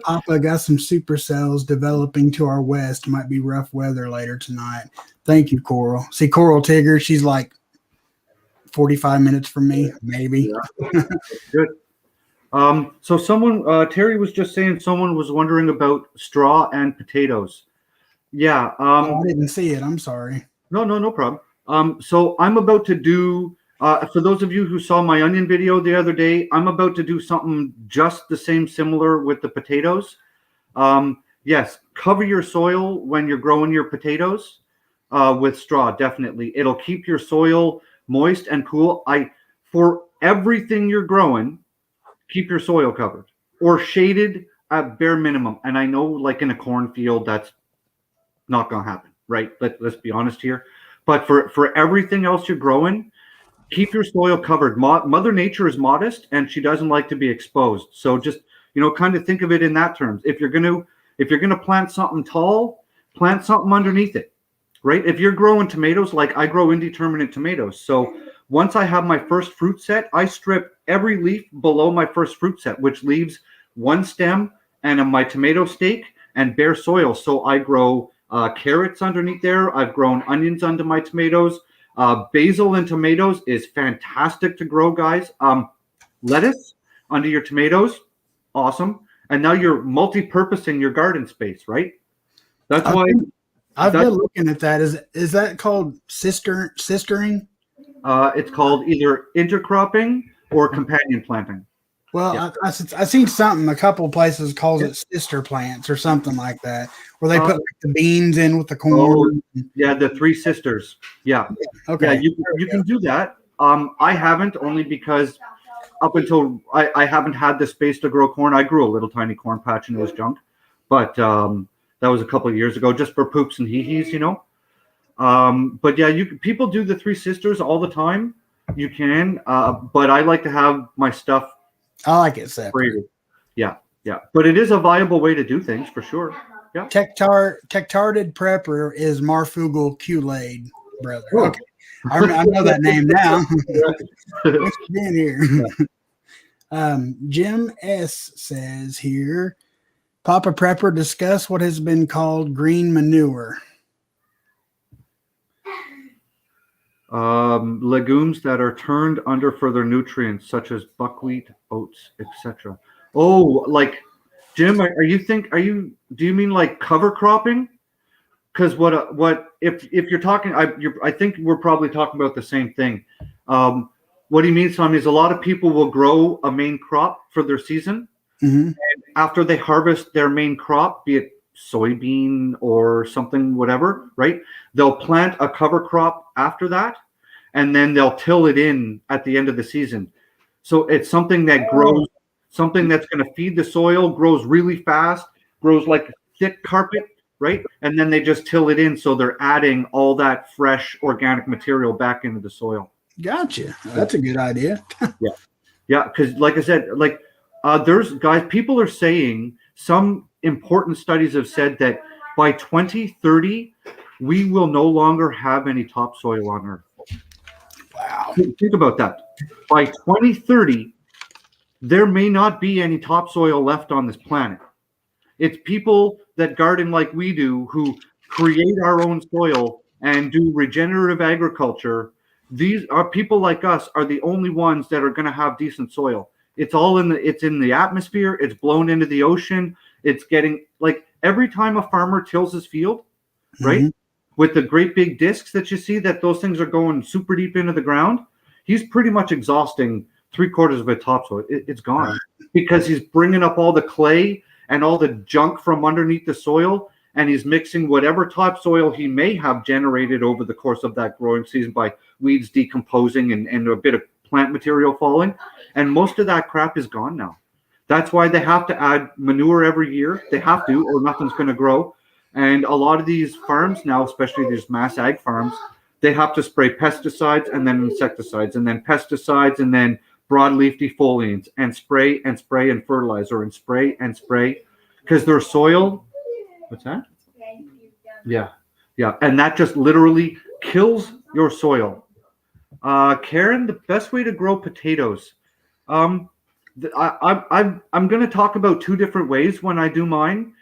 Papa got some supercells developing to our west. Might be rough weather later tonight. Thank you, Coral. See, Coral Tigger, she's like 45 minutes from me, maybe. Yeah. Good. So someone, Terry was just saying someone was wondering about straw and potatoes. Yeah. I didn't see it. I'm sorry. No problem. So I'm about to do, for those of you who saw my onion video the other day, I'm about to do something just the same, similar with the potatoes. Yes, cover your soil when you're growing your potatoes with straw, definitely. It'll keep your soil moist and cool. For everything you're growing, keep your soil covered or shaded at bare minimum. And I know, like in a cornfield, that's not going to happen, right? Let's be honest here. But for everything else you're growing, keep your soil covered. Mother Nature is modest, and she doesn't like to be exposed. So just kind of think of it in that terms. If you're gonna plant something tall, plant something underneath it, right? If you're growing tomatoes, like I grow indeterminate tomatoes, so once I have my first fruit set, I strip every leaf below my first fruit set, which leaves one stem and my tomato stake and bare soil. So I grow carrots underneath there. I've grown onions under my tomatoes. Basil and tomatoes is fantastic to grow, guys. Lettuce under your tomatoes, awesome. And now you're multi-purposing your garden space, right? That's why I've been looking at that. Is that called sistering? It's called either intercropping or companion planting. Well, Yeah. I seen something. A couple of places calls it sister plants or something like that, where they put like, the beans in with the corn. Yeah, the three sisters. Yeah. Okay. Yeah, you can do that. I haven't, only because up until I haven't had the space to grow corn. I grew a little tiny corn patch and it was junk, but that was a couple of years ago, just for poops and hee-hees, you know. But yeah, people do the three sisters all the time. You can, but I like to have my stuff I like it separate. separated. Yeah, yeah. But it is a viable way to do things for sure. Yeah. Tectarded Prepper is Marfugal Kool-Aid brother. Oh. Okay. I know that name now. What's been here? Jim S says here, Papa Prepper, discuss what has been called green manure. Legumes that are turned under for their nutrients, such as buckwheat, oats, etc. Oh, like Jim, do you mean like cover cropping? Because if you're talking, I think we're probably talking about the same thing. What he means, Tommy, is a lot of people will grow a main crop for their season, and after they harvest their main crop, be it soybean or something, whatever, right? They'll plant a cover crop after that, and then they'll till it in at the end of the season. So it's something that grows, something that's going to feed the soil, grows really fast, grows like thick carpet, right? And then they just till it in, so they're adding all that fresh organic material back into the soil. Gotcha. That's a good idea. Yeah, because like I said, like there's people are saying, some important studies have said that by 2030 we will no longer have any topsoil on Earth. Wow. Think about that. By 2030, there may not be any topsoil left on this planet. It's people that garden like we do, who create our own soil and do regenerative agriculture. These are people like us are the only ones that are going to have decent soil. It's all it's in the atmosphere. It's blown into the ocean. It's getting, like, every time a farmer tills his field, right? With the great big discs that you see, that those things are going super deep into the ground, he's pretty much exhausting 3/4 of it topsoil. It's gone, right? Because he's bringing up all the clay and all the junk from underneath the soil, and he's mixing whatever topsoil he may have generated over the course of that growing season by weeds decomposing and a bit of plant material falling. And most of that crap is gone now. That's why they have to add manure every year. They have to, or nothing's going to grow. And a lot of these farms now, especially these mass ag farms, they have to spray pesticides and then insecticides and then pesticides and then broadleaf defoliants and spray and fertilizer and spray because their soil, what's that? Yeah. And that just literally kills your soil. Karen, the best way to grow potatoes. I'm going to talk about two different ways when I do mine.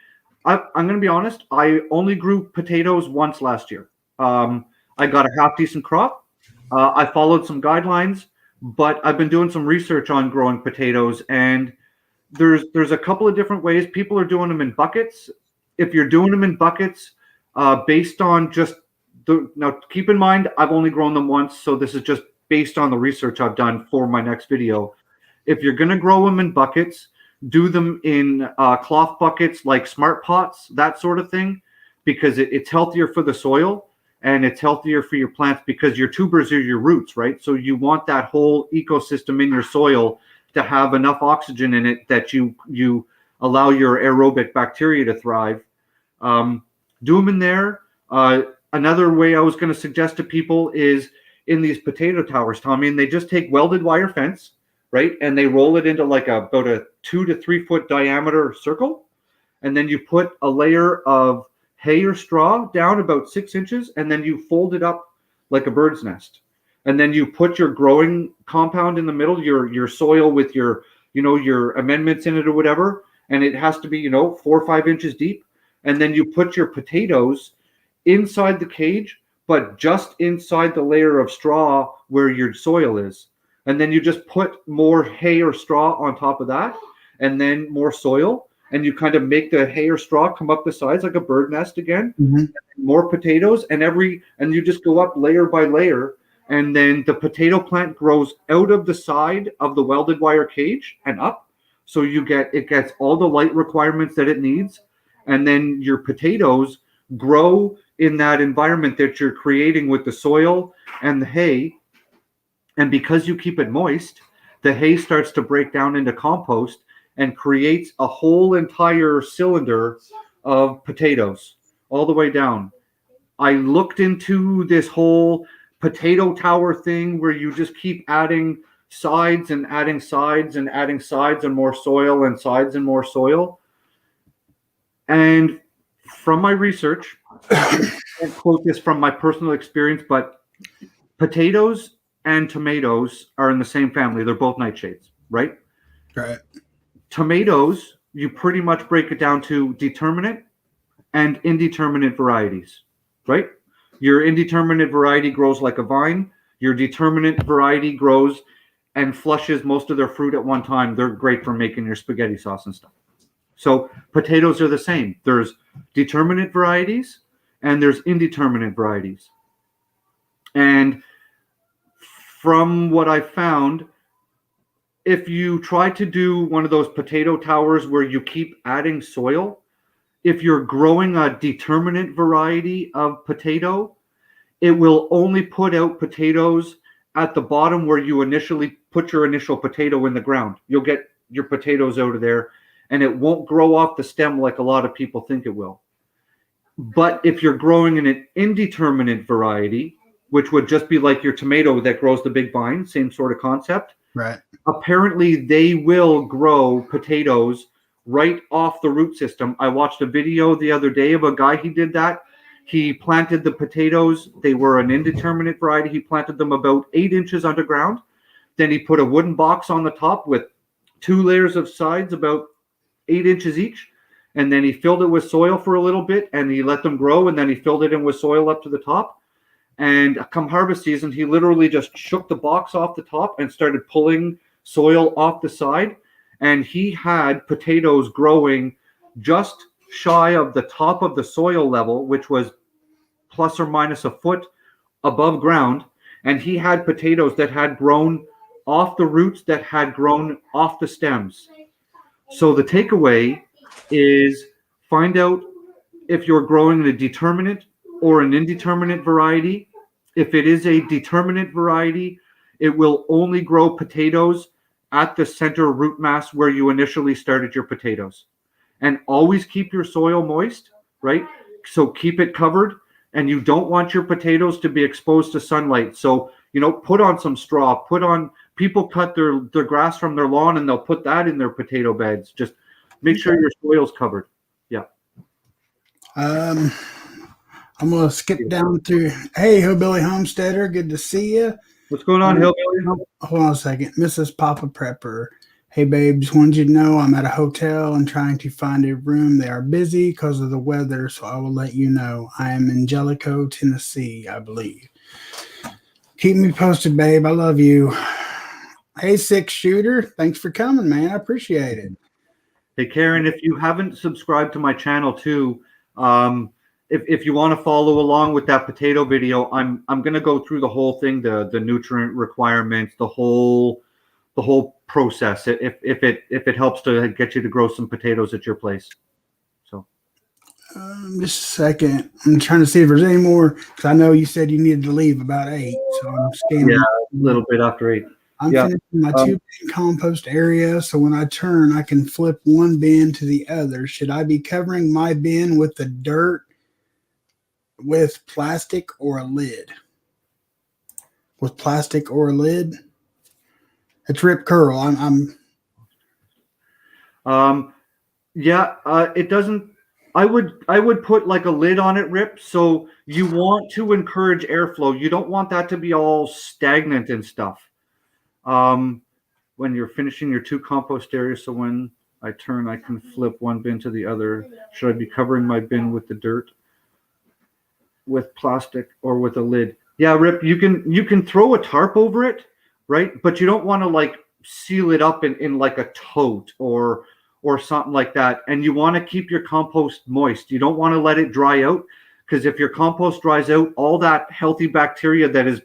I'm going to be honest. I only grew potatoes once last year. I got a half decent crop. I followed some guidelines, but I've been doing some research on growing potatoes, and there's a couple of different ways. People are doing them in buckets. If you're doing them in buckets, based on just now, keep in mind, I've only grown them once, so this is just based on the research I've done for my next video. If you're going to grow them in buckets, do them in cloth buckets like smart pots, that sort of thing, because it's healthier for the soil and it's healthier for your plants, because your tubers are your roots, right? So you want that whole ecosystem in your soil to have enough oxygen in it that you allow your aerobic bacteria to thrive. Do them in there. Another way I was going to suggest to people is in these potato towers, Tommy, and they just take welded wire fence, right? And they roll it into like about a 2 to 3 foot diameter circle. And then you put a layer of hay or straw down about 6 inches, and then you fold it up like a bird's nest. And then you put your growing compound in the middle, your soil with your amendments in it or whatever. And it has to be, 4 or 5 inches deep. And then you put your potatoes inside the cage, but just inside the layer of straw where your soil is. And then you just put more hay or straw on top of that, and then more soil. And you kind of make the hay or straw come up the sides like a bird nest again. More potatoes, and you just go up layer by layer and then the potato plant grows out of the side of the welded wire cage and up. So it gets all the light requirements that it needs. And then your potatoes grow in that environment that you're creating with the soil and the hay. And because you keep it moist, the hay starts to break down into compost and creates a whole entire cylinder of potatoes all the way down. I looked into this whole potato tower thing where you just keep adding sides and adding sides and adding sides and more soil and sides and more soil. And from my research, I can't quote this from my personal experience, but potatoes and tomatoes are in the same family. They're both nightshades, right? Right. Tomatoes, you pretty much break it down to determinate and indeterminate varieties, right? Your indeterminate variety grows like a vine. Your determinate variety grows and flushes most of their fruit at one time. They're great for making your spaghetti sauce and stuff. So potatoes are the same. There's determinate varieties and there's indeterminate varieties. And from what I found, if you try to do one of those potato towers where you keep adding soil, if you're growing a determinate variety of potato, it will only put out potatoes at the bottom where you initially put your initial potato in the ground. You'll get your potatoes out of there, and it won't grow off the stem like a lot of people think it will. But if you're growing in an indeterminate variety, which would just be like your tomato that grows the big vine, same sort of concept. Right. Apparently, they will grow potatoes right off the root system. I watched a video the other day of a guy, he did that. He planted the potatoes. They were an indeterminate variety. He planted them about 8 inches underground. Then he put a wooden box on the top with 2 layers of sides about 8 inches each. And then he filled it with soil for a little bit and he let them grow. And then he filled it in with soil up to the top. And come harvest season, he literally just shook the box off the top and started pulling soil off the side. And he had potatoes growing just shy of the top of the soil level, which was plus or minus a foot above ground. And he had potatoes that had grown off the roots, that had grown off the stems. So the takeaway is find out if you're growing in a determinate or an indeterminate variety. If it is a determinate variety, it will only grow potatoes at the center root mass where you initially started your potatoes. And always keep your soil moist, right? So keep it covered, and you don't want your potatoes to be exposed to sunlight. So, put on some straw, people cut their grass from their lawn and they'll put that in their potato beds. Just make sure your soil's covered. Yeah. I'm going to skip down through. Hey, Hillbilly Homesteader, good to see you. What's going on, Hillbilly? Hold on a second. Mrs. Papa Prepper. Hey, babe, just wanted you to know I'm at a hotel and trying to find a room. They are busy because of the weather, so I will let you know. I am in Jellicoe, Tennessee, I believe. Keep me posted, babe. I love you. Hey, 6-shooter. Thanks for coming, man. I appreciate it. Hey, Karen, if you haven't subscribed to my channel too, if you want to follow along with that potato video, I'm going to go through the whole thing, the nutrient requirements, the whole process. If it helps to get you to grow some potatoes at your place. So, just a second. I'm trying to see if there's any more because I know you said you needed to leave about 8, so I'm scanning. Yeah, a little bit after 8. I'm finishing my 2-bin compost area, so when I turn, I can flip one bin to the other. Should I be covering my bin with the dirt with plastic or a lid? With plastic or a lid? It's Rip Curl. It doesn't. I would put like a lid on it, Rip. So you want to encourage airflow. You don't want that to be all stagnant and stuff. When you're finishing your 2 compost areas, so when I turn, I can flip one bin to the other. Should I be covering my bin with the dirt, with plastic, or with a lid? Yeah, Rip, you can throw a tarp over it, right? But you don't want to like seal it up in like a tote or something like that. And you want to keep your compost moist. You don't want to let it dry out, because if your compost dries out, all that healthy bacteria that is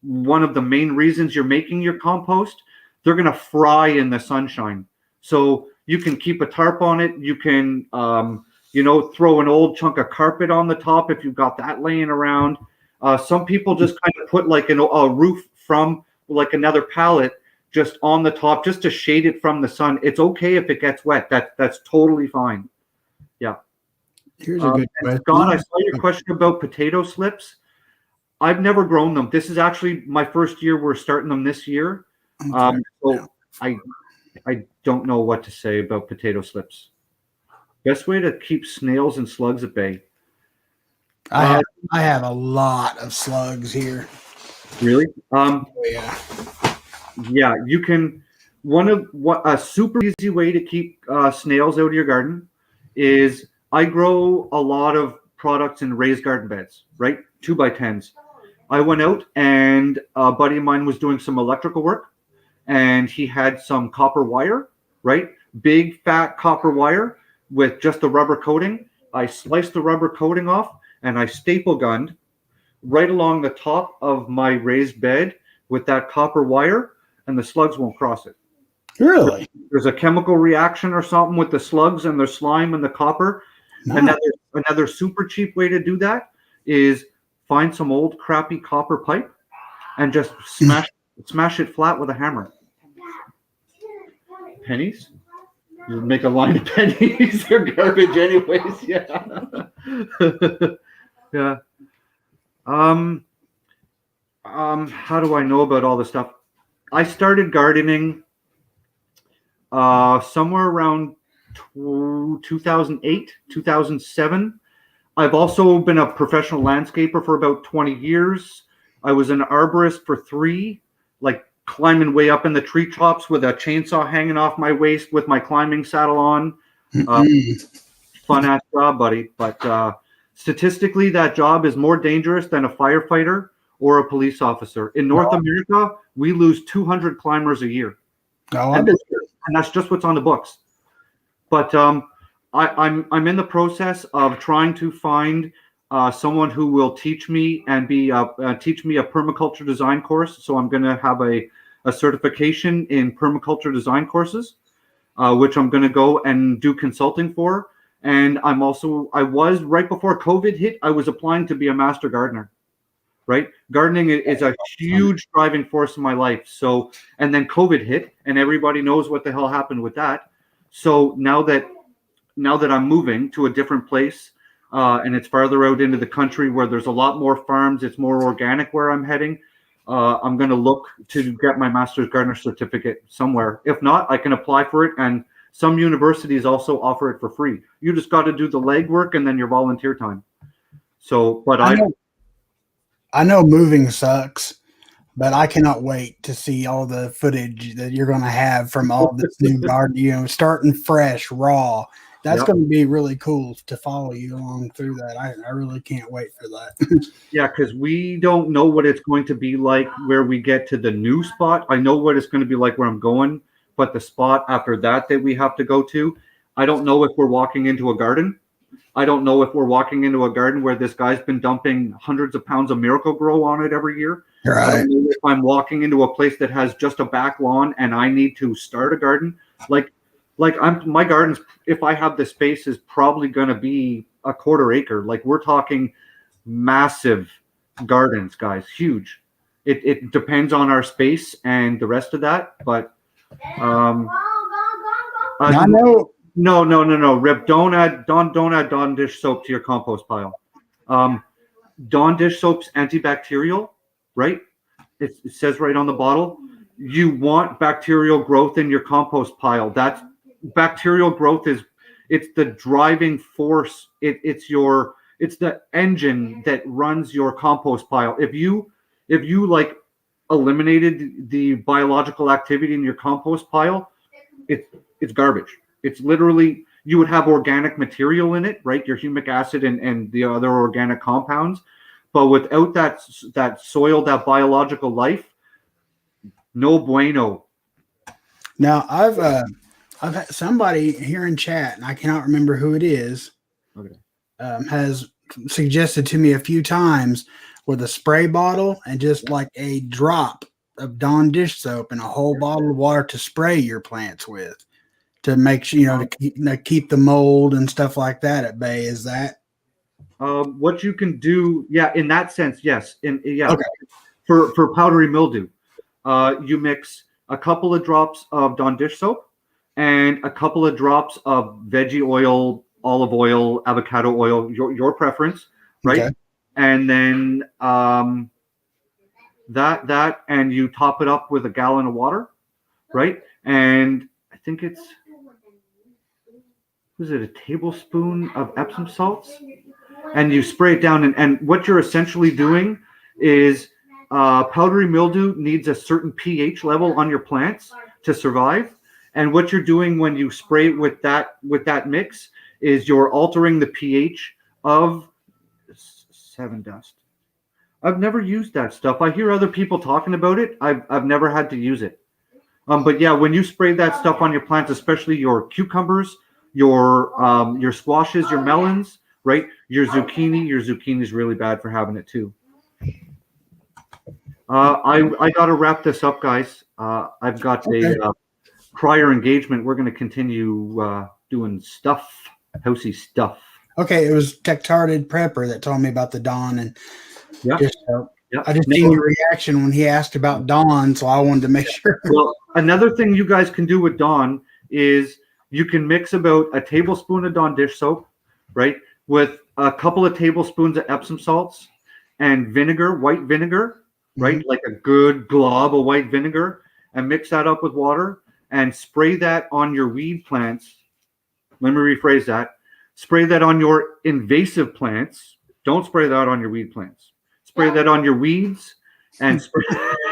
one of the main reasons you're making your compost. They're going to fry in the sunshine. So you can keep a tarp on it. You can, throw an old chunk of carpet on the top if you've got that laying around. Some people just kind of put like a roof from like another pallet just on the top, just to shade it from the sun. It's okay if it gets wet. That's totally fine. Yeah. Here's a good question. Scott, I saw your question about potato slips. I've never grown them. This is actually my first year. We're starting them this year. So I don't know what to say about potato slips. Best way to keep snails and slugs at bay. I have a lot of slugs here. Really? Yeah. Yeah, you can. A super easy way to keep snails out of your garden is I grow a lot of products in raised garden beds, right? 2x10s. I went out and a buddy of mine was doing some electrical work, and he had some copper wire, right? Big fat copper wire with just the rubber coating. I sliced the rubber coating off and I staple gunned right along the top of my raised bed with that copper wire, and the slugs won't cross it. Really? There's a chemical reaction or something with the slugs and the slime and the copper. No. Another super cheap way to do that is find some old crappy copper pipe and just smash it flat with a hammer. Pennies? You make a line of pennies. They're garbage anyways. Yeah. Yeah. How do I know about all this stuff? I started gardening somewhere around 2008, 2007. I've also been a professional landscaper for about 20 years. I was an arborist for 3, like climbing way up in the treetops with a chainsaw hanging off my waist with my climbing saddle on. Fun ass job, buddy. But statistically, that job is more dangerous than a firefighter or a police officer. In North America, we lose 200 climbers a year. And that's just what's on the books. But I'm in the process of trying to find someone who will teach me and teach me a permaculture design course. So I'm going to have a certification in permaculture design courses, which I'm going to go and do consulting for. And I was right before COVID hit, I was applying to be a master gardener. Right? Gardening is a huge driving force in my life. So, and then COVID hit, and everybody knows what the hell happened with that. So now that I'm moving to a different place, and it's farther out into the country where there's a lot more farms, it's more organic where I'm heading. I'm going to look to get my master's gardener certificate somewhere. If not, I can apply for it, and some universities also offer it for free. You just got to do the legwork and then your volunteer time. So, but I know moving sucks, but I cannot wait to see all the footage that you're going to have from all this new garden, starting fresh, raw. That's going to be really cool to follow you along through that. I really can't wait for that. Yeah, because we don't know what it's going to be like where we get to the new spot. I know what it's going to be like where I'm going, but the spot after that we have to go to, I don't know if we're walking into a garden. I don't know if we're walking into a garden where this guy's been dumping hundreds of pounds of Miracle-Gro on it every year. Right. I don't know if I'm walking into a place that has just a back lawn and I need to start a garden. My gardens, if I have the space, is probably going to be a 1/4 acre. Like, we're talking massive gardens, guys, huge. It depends on our space and the rest of that, but I know. No, Rip. Don't add Dawn dish soap to your compost pile. Dawn dish soap's antibacterial, right? It says right on the bottle. You want bacterial growth in your compost pile. That's bacterial growth it's the driving force. It's the engine that runs your compost pile. If you like eliminated the biological activity in your compost pile, it's garbage. It's literally, you would have organic material in it, right? Your humic acid and the other organic compounds. But without that soil, that biological life, no bueno. Now, I've had somebody here in chat, and I cannot remember who it is, Okay. has suggested to me a few times with a spray bottle and just like a drop of Dawn dish soap and a whole bottle of water to spray your plants with to make sure, to keep the mold and stuff like that at bay. Is that What you can do, yeah, in that sense, yes. okay? For powdery mildew, you mix a couple of drops of Dawn dish soap and a couple of drops of veggie oil, olive oil, avocado oil, your preference, right? Okay. And then that and you top it up with a gallon of water, right? And I think was it a tablespoon of Epsom salts? And you spray it down. And what you're essentially doing is powdery mildew needs a certain pH level on your plants to survive. And what you're doing when you spray it with that mix is you're altering the pH of Seven Dust. I've never used that stuff. I hear other people talking about it. I've never had to use it. But yeah, when you spray that stuff on your plants, especially your cucumbers, your squashes, your melons, right? Your zucchini is really bad for having it too. I got to wrap this up, guys. I've got a prior engagement. We're going to continue doing housey stuff. Okay, it was Greenthumbprepper that told me about the Dawn, and Yeah. I just seen your reaction when he asked about Dawn, so I wanted to make sure. Well, another thing you guys can do with Dawn is you can mix about a tablespoon of Dawn dish soap, right, with a couple of tablespoons of Epsom salts and vinegar, white vinegar, right, like a good glob of white vinegar, and mix that up with water and spray that on your weed plants. Let me rephrase that. Spray that on your invasive plants. Don't spray that on your weed plants. Spray that on your weeds and spray,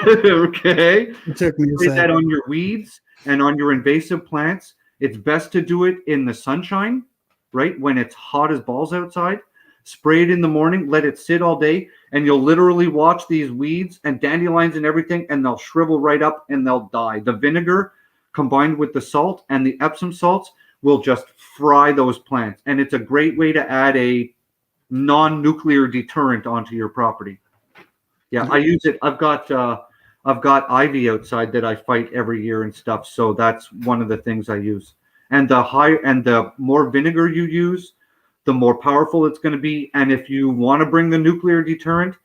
okay. It took me a spray second. that on your weeds and on your invasive plants. It's best to do it in the sunshine, right? When it's hot as balls outside. Spray it in the morning, let it sit all day, and you'll literally watch these weeds and dandelions and everything, and they'll shrivel right up and they'll die. The vinegar combined with the salt and the Epsom salts will just fry those plants. And it's a great way to add a non-nuclear deterrent onto your property. Yeah, I use it. I've got ivy outside that I fight every year and stuff. So that's one of the things I use. And the more vinegar you use, the more powerful it's going to be. And if you want to bring the nuclear deterrent,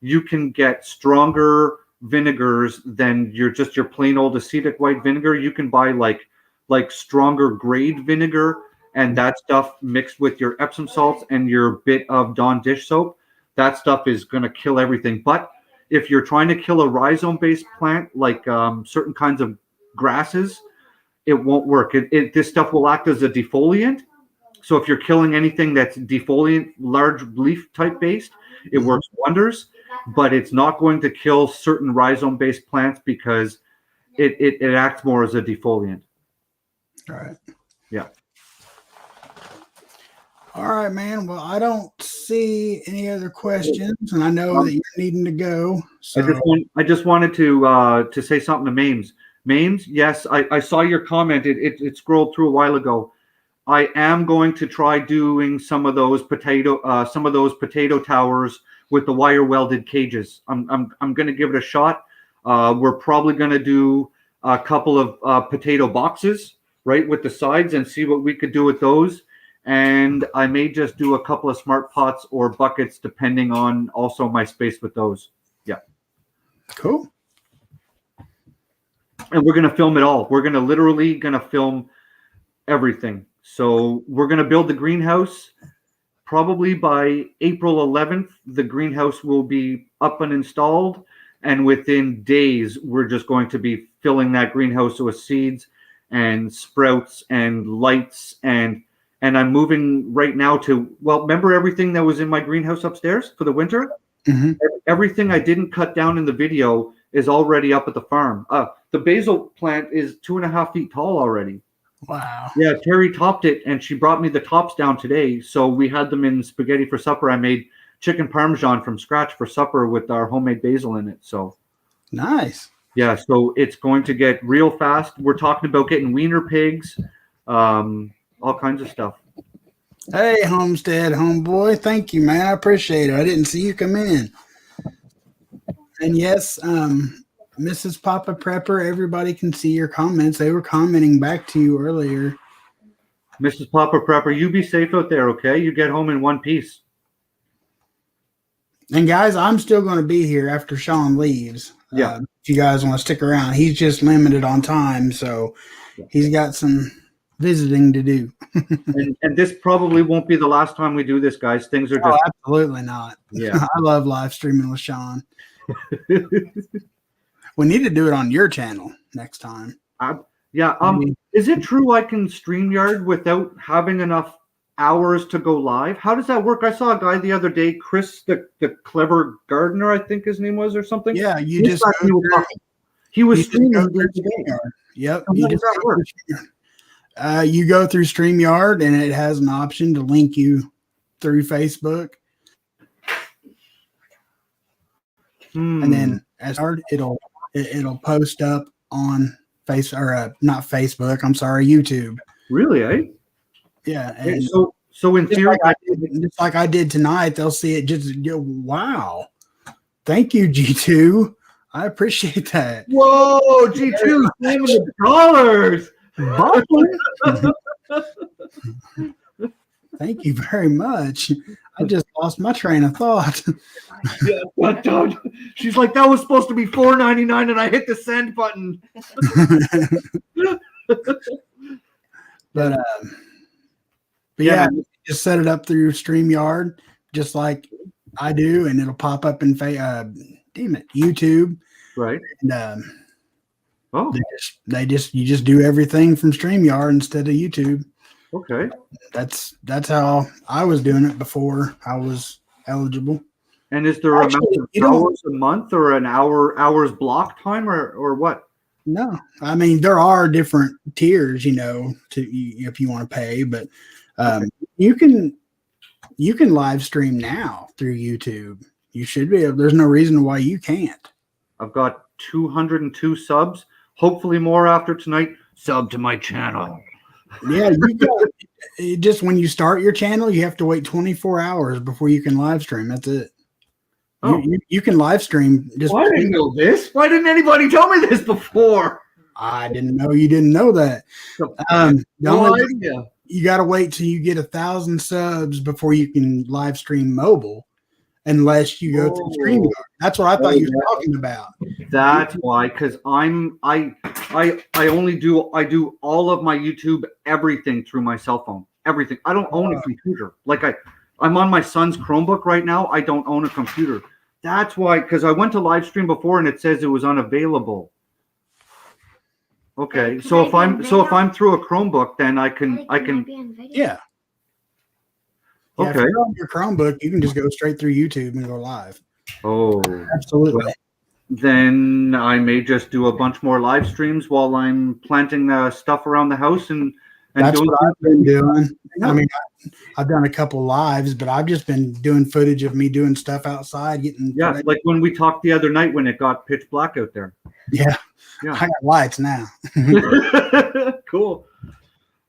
you can get stronger vinegars than your plain old acetic white vinegar. You can buy like stronger grade vinegar, and that stuff mixed with your Epsom salts and your bit of Dawn dish soap, that stuff is going to kill everything. But if you're trying to kill a rhizome-based plant, like certain kinds of grasses, it won't work. This stuff will act as a defoliant. So if you're killing anything that's defoliant, large leaf type based, it works wonders. But it's not going to kill certain rhizome-based plants because it acts more as a defoliant. All right. Yeah. All right, man. Well, I don't see any other questions, and I know that you're needing to go. So I just wanted to say something to Mames. Mames, yes, I saw your comment. It scrolled through a while ago. I am going to try doing some of those potato towers with the wire welded cages. I'm going to give it a shot. We're probably going to do a couple of potato boxes, right, with the sides and see what we could do with those. And I may just do a couple of smart pots or buckets, depending on also my space with those. Yeah. Cool. And we're going to film it all. We're literally going to film everything. So we're going to build the greenhouse. Probably by April 11th, the greenhouse will be up and installed. And within days, we're just going to be filling that greenhouse with seeds and sprouts and lights. And I'm moving right now to, well, remember everything that was in my greenhouse upstairs for the winter? Mm-hmm. Everything I didn't cut down in the video is already up at the farm. The basil plant is 2.5 feet tall already. Wow. Yeah, Terry topped it, and she brought me the tops down today. So we had them in spaghetti for supper. I made chicken parmesan from scratch for supper with our homemade basil in it. So nice. Yeah, so it's going to get real fast. We're talking about getting wiener pigs, all kinds of stuff. Hey, Homestead homeboy. Thank you, man. I appreciate it. I didn't see you come in. And yes, Mrs. Papa Prepper, everybody can see your comments. They were commenting back to you earlier. Mrs. Papa Prepper, you be safe out there, okay? You get home in one piece. And guys, I'm still going to be here after Sean leaves. Yeah. If you guys want to stick around, he's just limited on time, so he's got some visiting to do. and this probably won't be the last time we do this, guys. Things are just absolutely not. Yeah. I love live streaming with Sean. We need to do it on your channel next time. Is it true I can StreamYard without having enough hours to go live? How does that work? I saw a guy the other day, Chris, the clever gardener, I think his name was, or something. Yeah, you just go through, he was streaming StreamYard. Yep. How does that work? You go through StreamYard, and it has an option to link you through Facebook. And then as hard, it'll post up on not Facebook. I'm sorry, YouTube. Really, eh? Yeah. And so in theory, just like I did tonight, they'll see it. Just wow. Thank you, G2. I appreciate that. Whoa, G2, $7. Thank you very much. I just lost my train of thought. She's like, that was supposed to be $4.99, and I hit the send button. But yeah, just set it up through StreamYard, just like I do, and it'll pop up in YouTube. Right. And you just do everything from StreamYard instead of YouTube. Okay. That's how I was doing it before I was eligible. And is there amount of hours a month or an hours block time or what? No, I mean there are different tiers, if you want to pay, but you can live stream now through YouTube. You should be able. There's no reason why you can't. I've got 202 subs. Hopefully more after tonight. Sub to my channel. Yeah, just when you start your channel, you have to wait 24 hours before you can live stream. That's it. Oh. You can live stream. Why didn't I know this? Why didn't anybody tell me this before? I didn't know you didn't know that. No idea. You got to wait till you get 1,000 subs before you can live stream mobile, unless you go through StreamYard. That's what I thought you were talking about. That's why, because I do all of my YouTube, everything through my cell phone. Everything. I don't own a computer. Like I'm on my son's Chromebook right now. I don't own a computer. That's why, because I went to live stream before and it says it was unavailable. Okay, so if I'm through a Chromebook, then I can. Yeah. Okay. If you're on your Chromebook, you can just go straight through YouTube and go live. Oh, absolutely. Well, then I may just do a bunch more live streams while I'm planting stuff around the house and that's what I've been doing. I mean, I've done a couple lives, but I've just been doing footage of me doing stuff outside, like when we talked the other night when it got pitch black out there. Yeah. I got lights now. Cool.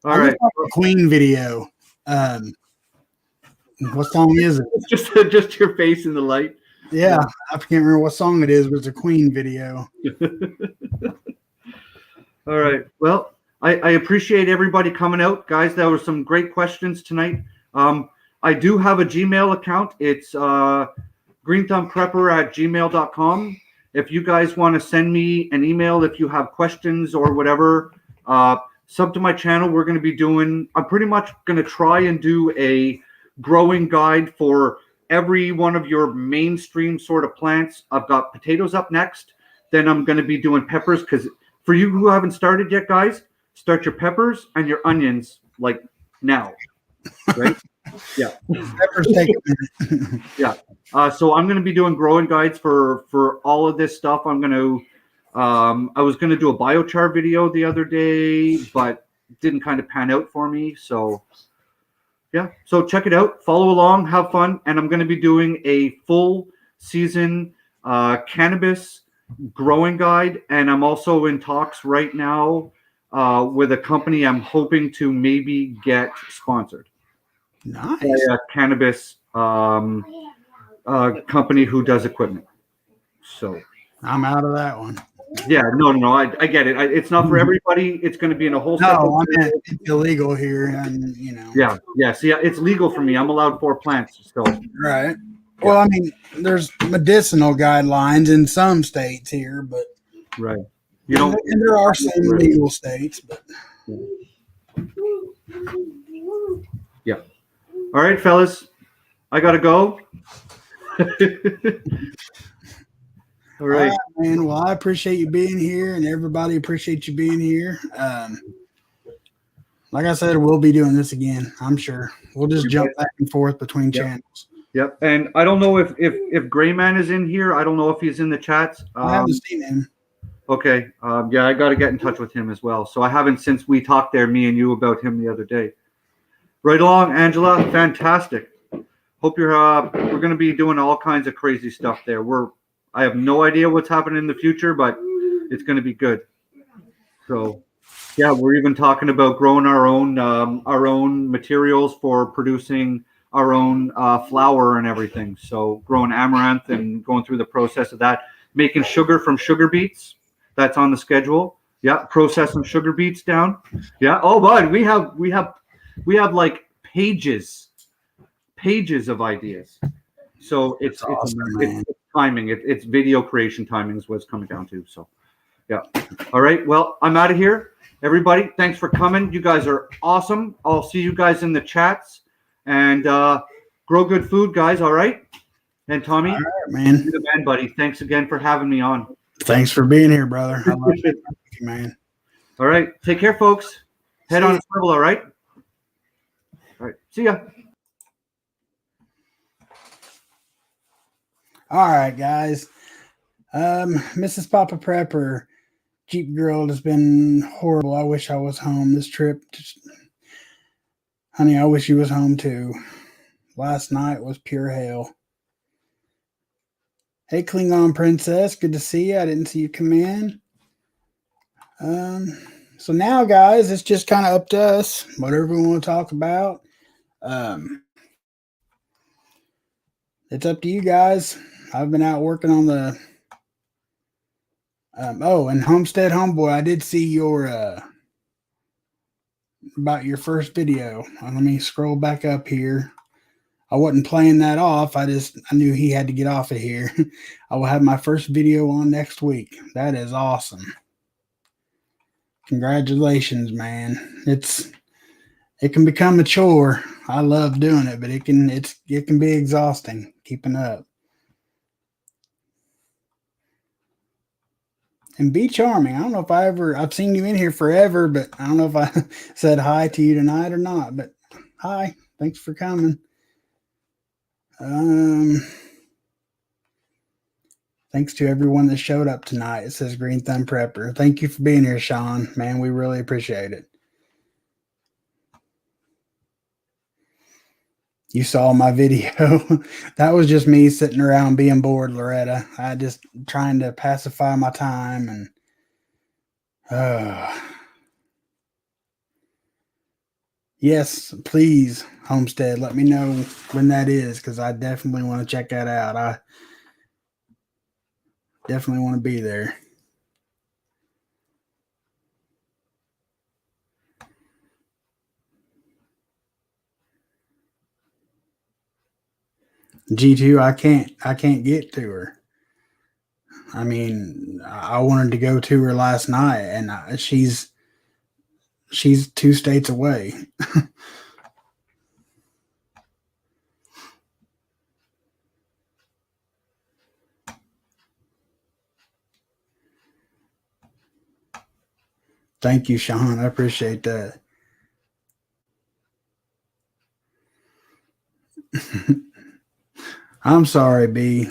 All right. A Queen video. What song is it? Just your face in the light. Yeah, I can't remember what song it is, but it's a Queen video. All right. Well, I appreciate everybody coming out, guys. There were some great questions tonight. I do have a Gmail account. It's greenthumbprepper@gmail.com. If you guys want to send me an email if you have questions or whatever, sub to my channel. We're going to be doing. I'm pretty much going to try and do a growing guide for every one of your mainstream sort of plants. I've got potatoes up next. Then I'm going to be doing peppers, because for you who haven't started yet, guys, start your peppers and your onions like now, right? Yeah. Peppers take a minute. Yeah. So I'm going to be doing growing guides for all of this stuff. I'm going to I was going to do a biochar video the other day, but didn't kind of pan out for me. So yeah, so check it out, follow along, have fun. And I'm going to be doing a full season cannabis growing guide. And I'm also in talks right now with a company I'm hoping to maybe get sponsored. Nice. By a cannabis company who does equipment. So I'm out of that one. yeah, no, I get it. It's not for everybody. It's going to be in a whole separate. No, I meant it's illegal here, and you know. Yeah. See, it's legal for me. I'm allowed 4 plants. So Right. Well, I mean, there's medicinal guidelines in some states here, but right. You don't. and there are some legal states, but Yeah. All right, fellas. I gotta go. All right. man. Well, I appreciate you being here, and everybody appreciates you being here. Like I said, we'll be doing this again. I'm sure we'll just jump back and forth between channels. Yep. And I don't know if Gray Man is in here. I don't know if he's in the chats. I haven't seen him. Okay. Yeah, I got to get in touch with him as well. So I haven't since we talked there, me and you, about him the other day. Right along, Angela. Fantastic. Hope you're. We're going to be doing all kinds of crazy stuff there. I have no idea what's happening in the future, but it's going to be good. So, yeah, we're even talking about growing our own materials for producing our own flour and everything. So, growing amaranth and going through the process of that, making sugar from sugar beets. That's on the schedule. Yeah, process some sugar beets down. Yeah. Oh, bud, we have like pages of ideas. So it's awesome, it's timing. It's video creation timing is what it's coming down to. So yeah. All right. Well, I'm out of here. Everybody, thanks for coming. You guys are awesome. I'll see you guys in the chats and grow good food, guys. All right. And Tommy, all right, man. you're the man, buddy. Thanks again for having me on. Thanks for being here, brother. I love you, man. All right. Take care, folks. Head on a swivel. All right. All right. See ya. All right, guys. Mrs. Papa Prepper, Jeep Girl has been horrible. I wish I was home this trip. Honey, I wish you was home too. Last night was pure hell. Hey, Klingon Princess, good to see you. I didn't see you come in. So now, guys, it's just kind of up to us. Whatever we want to talk about. It's up to you guys. I've been out working on the and Homestead Homeboy, I did see your about your first video. Let me scroll back up here. I wasn't playing that off. I knew he had to get off of here. I will have my first video on next week. That is awesome. Congratulations, man. It can become a chore. I love doing it, but it can be exhausting keeping up. And be charming. I don't know if I've seen you in here forever, but I don't know if I said hi to you tonight or not, but hi, thanks for coming. Thanks to everyone that showed up tonight. It says Greenthumbprepper. Thank you for being here, Sean. Man, we really appreciate it. You saw my video. That was just me sitting around being bored, Loretta. I just trying to pacify my time and yes, please, Homestead, let me know when that is because I definitely want to check that out. I definitely want to be there. G2, I can't get to her. I mean, I wanted to go to her last night, and she's 2 states away. Thank you, Sean. I appreciate that. I'm sorry, B.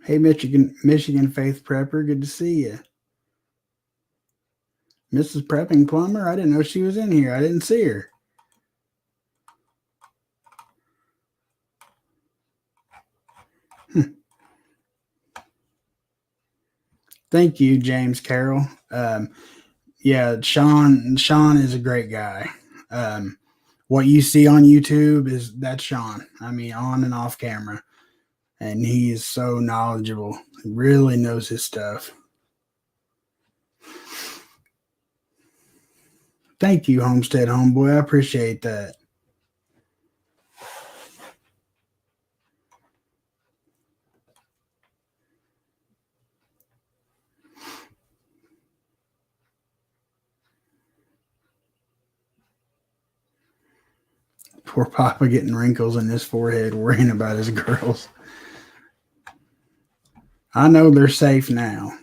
Hey, Michigan Faith Prepper, good to see you. Mrs. Prepping Plumber, I didn't know she was in here. I didn't see her. Thank you, James Carroll. Yeah, Sean is a great guy. What you see on YouTube that's Sean. I mean, on and off camera, and he is so knowledgeable. He really knows his stuff. Thank you, Homestead Homeboy. I appreciate that. Poor Papa getting wrinkles in his forehead worrying about his girls. I know they're safe now.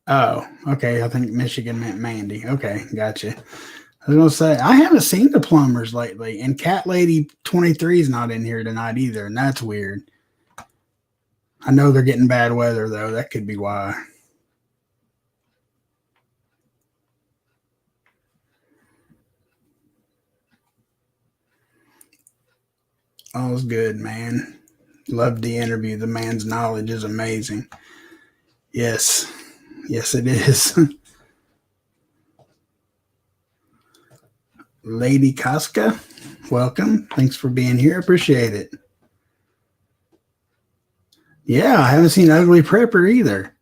Oh, okay. I think Michigan meant Mandy. Okay, gotcha. I was gonna say I haven't seen the plumbers lately, and Cat Lady 23 is not in here tonight either, and that's weird. I know they're getting bad weather though. That could be why. All's good, man. Loved the interview. The man's knowledge is amazing. Yes. Yes, it is. Lady Casca, welcome. Thanks for being here. Appreciate it. Yeah, I haven't seen Ugly Prepper either.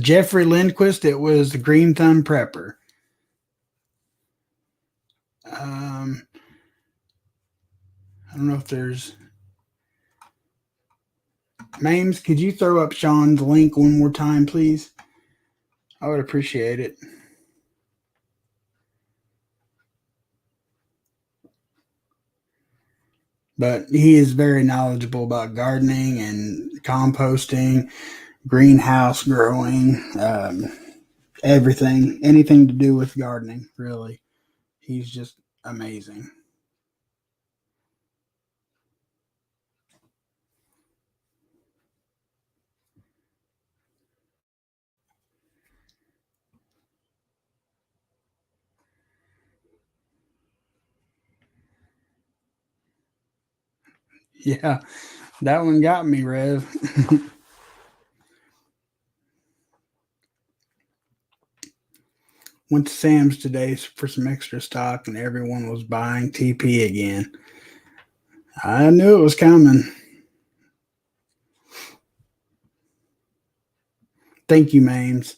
Jeffrey Lindquist, it was the Greenthumbprepper. I don't know if there's... Mames, could you throw up Sean's link one more time, please? I would appreciate it. But he is very knowledgeable about gardening and composting, greenhouse growing, everything, anything to do with gardening, really. He's just amazing. Yeah, that one got me, Rev. Went to Sam's today for some extra stock, and everyone was buying TP again. I knew it was coming. Thank you, Mames.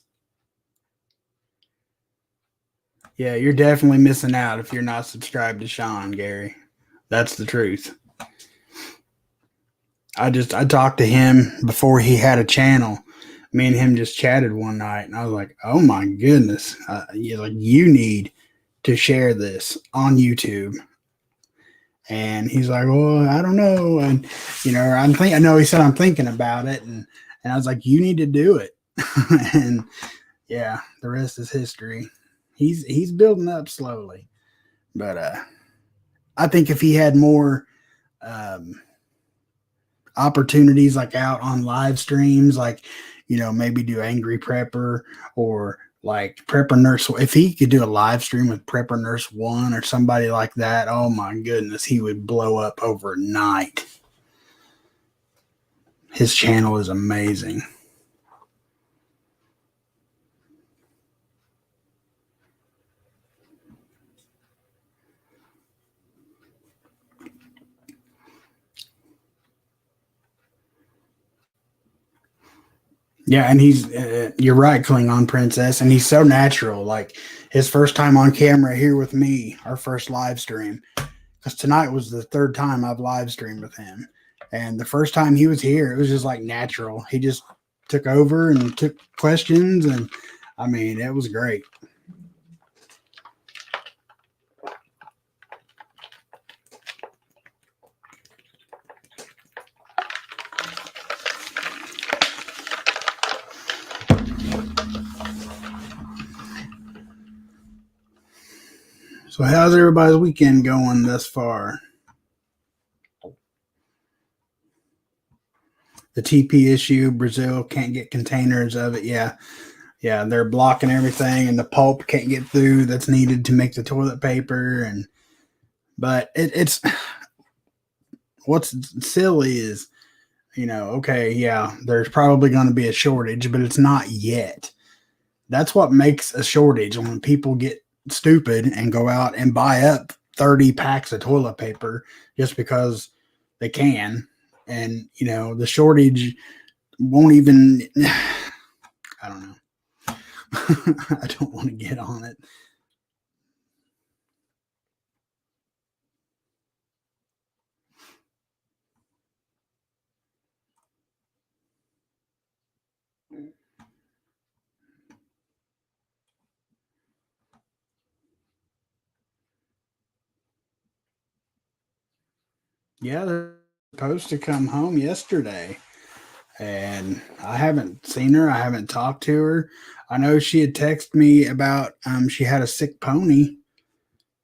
Yeah, you're definitely missing out if you're not subscribed to Sean, Gary. That's the truth. I talked to him before he had a channel. Me and him just chatted one night, and I was like, "Oh my goodness! You need to share this on YouTube." And he's like, "Well, I don't know," and I know he said I'm thinking about it, and I was like, "You need to do it." And yeah, the rest is history. He's building up slowly, but I think if he had more opportunities like out on live streams, like maybe do Angry Prepper or like Prepper Nurse. If he could do a live stream with Prepper Nurse 1 or somebody like that, oh my goodness, he would blow up overnight. His channel is amazing. Yeah, and he's you're right, Klingon Princess, and he's so natural. Like his first time on camera here with me, our first live stream, because tonight was the third time I've live streamed with him, and the first time he was here, it was just like natural. He just took over and took questions, and I mean, it was great. So how's everybody's weekend going thus far? the TP issue. Brazil can't get containers of it. Yeah. Yeah. They're blocking everything, and the pulp can't get through that's needed to make the toilet paper. But it's what's silly is, okay, yeah, there's probably going to be a shortage, but it's not yet. That's what makes a shortage, when people get stupid and go out and buy up 30 packs of toilet paper just because they can. And, the shortage won't even, I don't know. I don't want to get on it. Yeah, they're supposed to come home yesterday, and I haven't seen her. I haven't talked to her. I know she had texted me about she had a sick pony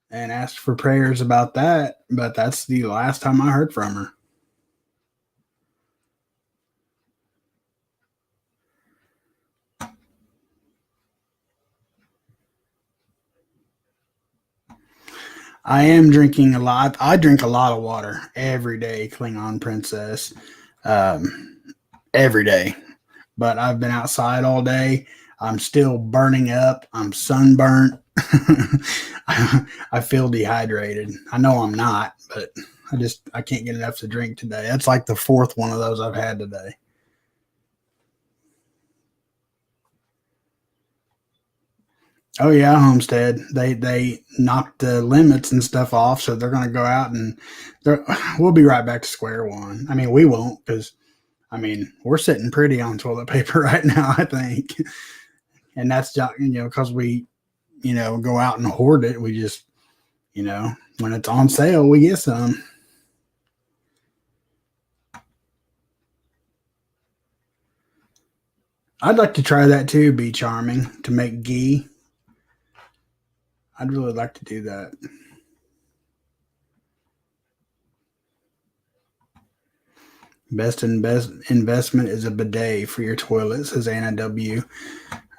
and asked for prayers about that, but that's the last time I heard from her. I am drinking a lot. I drink a lot of water every day, Klingon Princess, um, every day. But I've been outside all day. I'm still burning up. I'm sunburnt. I feel dehydrated. I know I'm not, but I can't get enough to drink today. That's like the fourth one of those I've had today. Oh yeah, Homestead. They knocked the limits and stuff off, so they're going to go out and we'll be right back to square one. I mean, we won't, because we're sitting pretty on toilet paper right now, I think, and that's just because we go out and hoard it. We just when it's on sale, we get some. I'd like to try that too. Be charming to make ghee. I'd really like to do that. Best investment is a bidet for your toilet, says Anna W.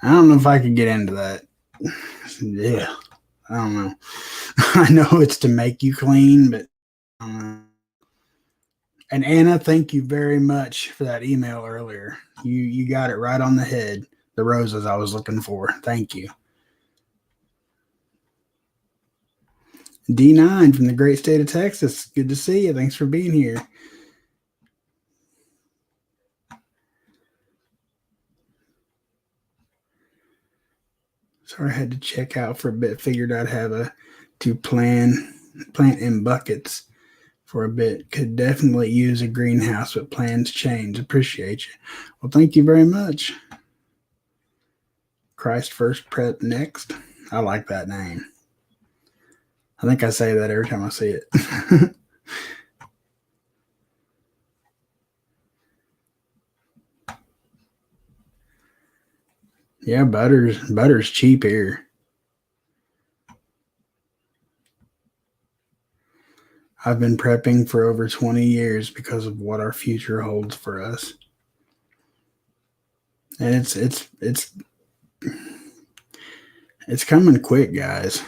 I don't know if I could get into that. Yeah, I don't know. I know it's to make you clean, but and Anna, thank you very much for that email earlier. You got it right on the head. The roses I was looking for. Thank you. D9 from the great state of Texas. Good to see you. Thanks for being here. Sorry, I had to check out for a bit. Figured I'd have to plant in buckets for a bit. Could definitely use a greenhouse, but plans change. Appreciate you. Well, thank you very much. Christ first, prep next. I like that name. I think I say that every time I see it. Yeah, butter's cheap here. I've been prepping for over 20 years because of what our future holds for us. And it's coming quick, guys.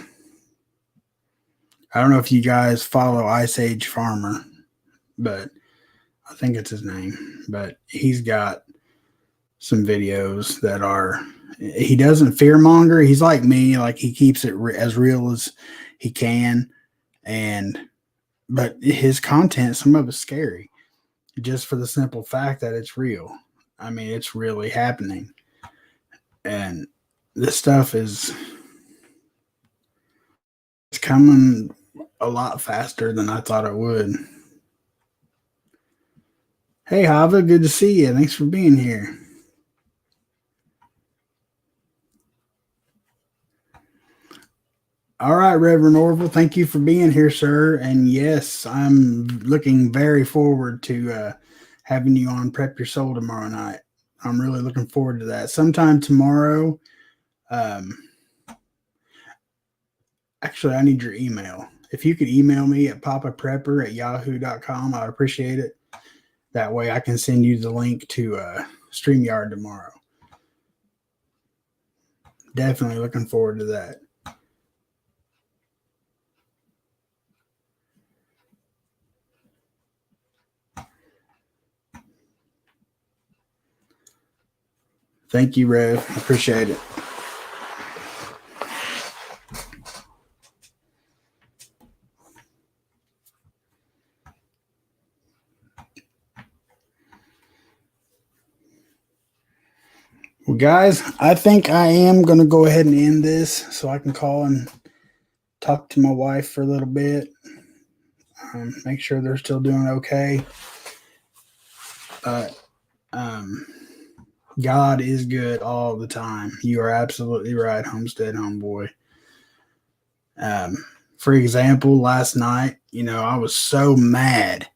I don't know if you guys follow Ice Age Farmer, but I think it's his name. But he's got some videos that he doesn't fearmonger. He's like me, like he keeps it as real as he can. But his content, some of it's scary, just for the simple fact that it's real. It's really happening. And this stuff it's coming a lot faster than I thought it would. Hey, Hava, good to see you. Thanks for being here. All right, Reverend Orville, thank you for being here, sir. And yes, I'm looking very forward to having you on Prep Your Soul tomorrow night. I'm really looking forward to that. Sometime tomorrow. Actually, I need your email. If you could email me at papaprepper@yahoo.com, I'd appreciate it. That way I can send you the link to StreamYard tomorrow. Definitely looking forward to that. Thank you, Rev. I appreciate it. Well, guys, I think I am going to go ahead and end this so I can call and talk to my wife for a little bit. Make sure they're still doing okay. But God is good all the time. You are absolutely right, Homestead Homeboy. For example, last night, I was so mad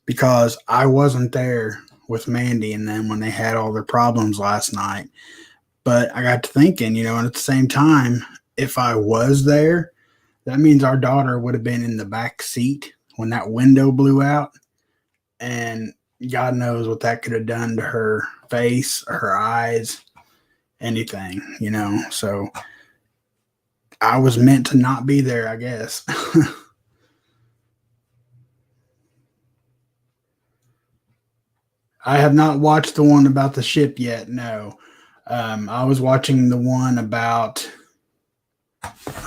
because I wasn't there with Mandy and them when they had all their problems last night. But I got to thinking, and at the same time, if I was there, that means our daughter would have been in the back seat when that window blew out. And God knows what that could have done to her face, her eyes, anything, So I was meant to not be there, I guess. I have not watched the one about the ship yet, no. I was watching the one about,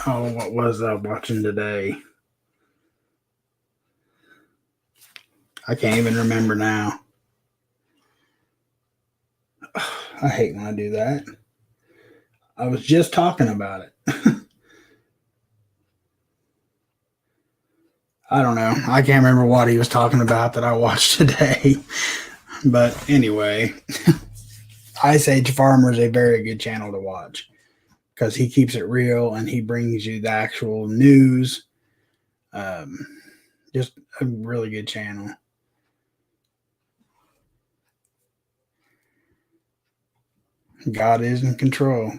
what was I watching today? I can't even remember now. I hate when I do that. I was just talking about it. I don't know. I can't remember what he was talking about that I watched today. But anyway, Ice Age Farmer is a very good channel to watch because he keeps it real and he brings you the actual news. Just a really good channel. God is in control.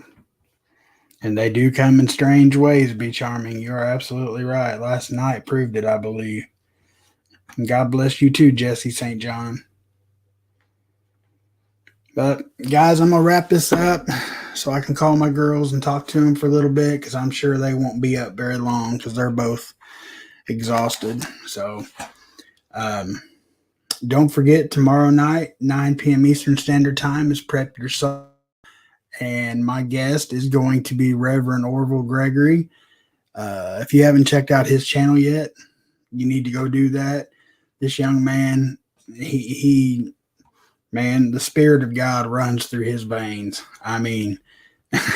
And they do come in strange ways, Be Charming. You are absolutely right. Last night proved it, I believe. And God bless you too, Jesse St. John. But guys, I'm going to wrap this up so I can call my girls and talk to them for a little bit because I'm sure they won't be up very long because they're both exhausted. So don't forget, tomorrow night, 9 p.m. Eastern Standard Time is Prep Your Soul. And my guest is going to be Reverend Orville Gregory. If you haven't checked out his channel yet, you need to go do that. This young man, man, the Spirit of God runs through his veins. I mean,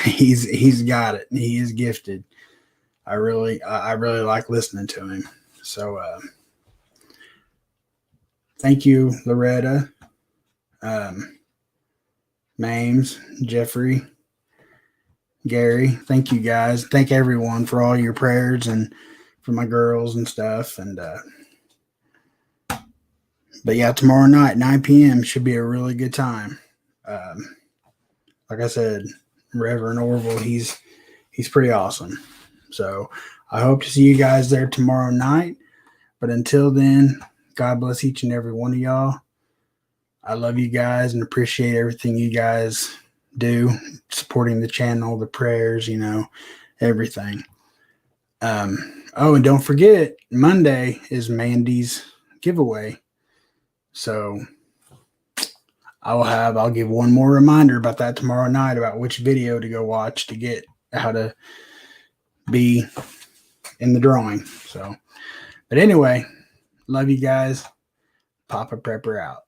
he's got it. He is gifted. I really like listening to him. So, thank you, Loretta, Mames, Jeffrey, Gary. Thank you guys. Thank everyone for all your prayers and for my girls and stuff. And but yeah, tomorrow night, 9 p.m. should be a really good time. Like I said, Reverend Orville, he's pretty awesome. So I hope to see you guys there tomorrow night. But until then, God bless each and every one of y'all. I love you guys and appreciate everything you guys do, supporting the channel, the prayers, everything. And don't forget, Monday is Mandy's giveaway. So I'll give one more reminder about that tomorrow night about which video to go watch to get how to be in the drawing. So, but anyway, love you guys. Papa Prepper out.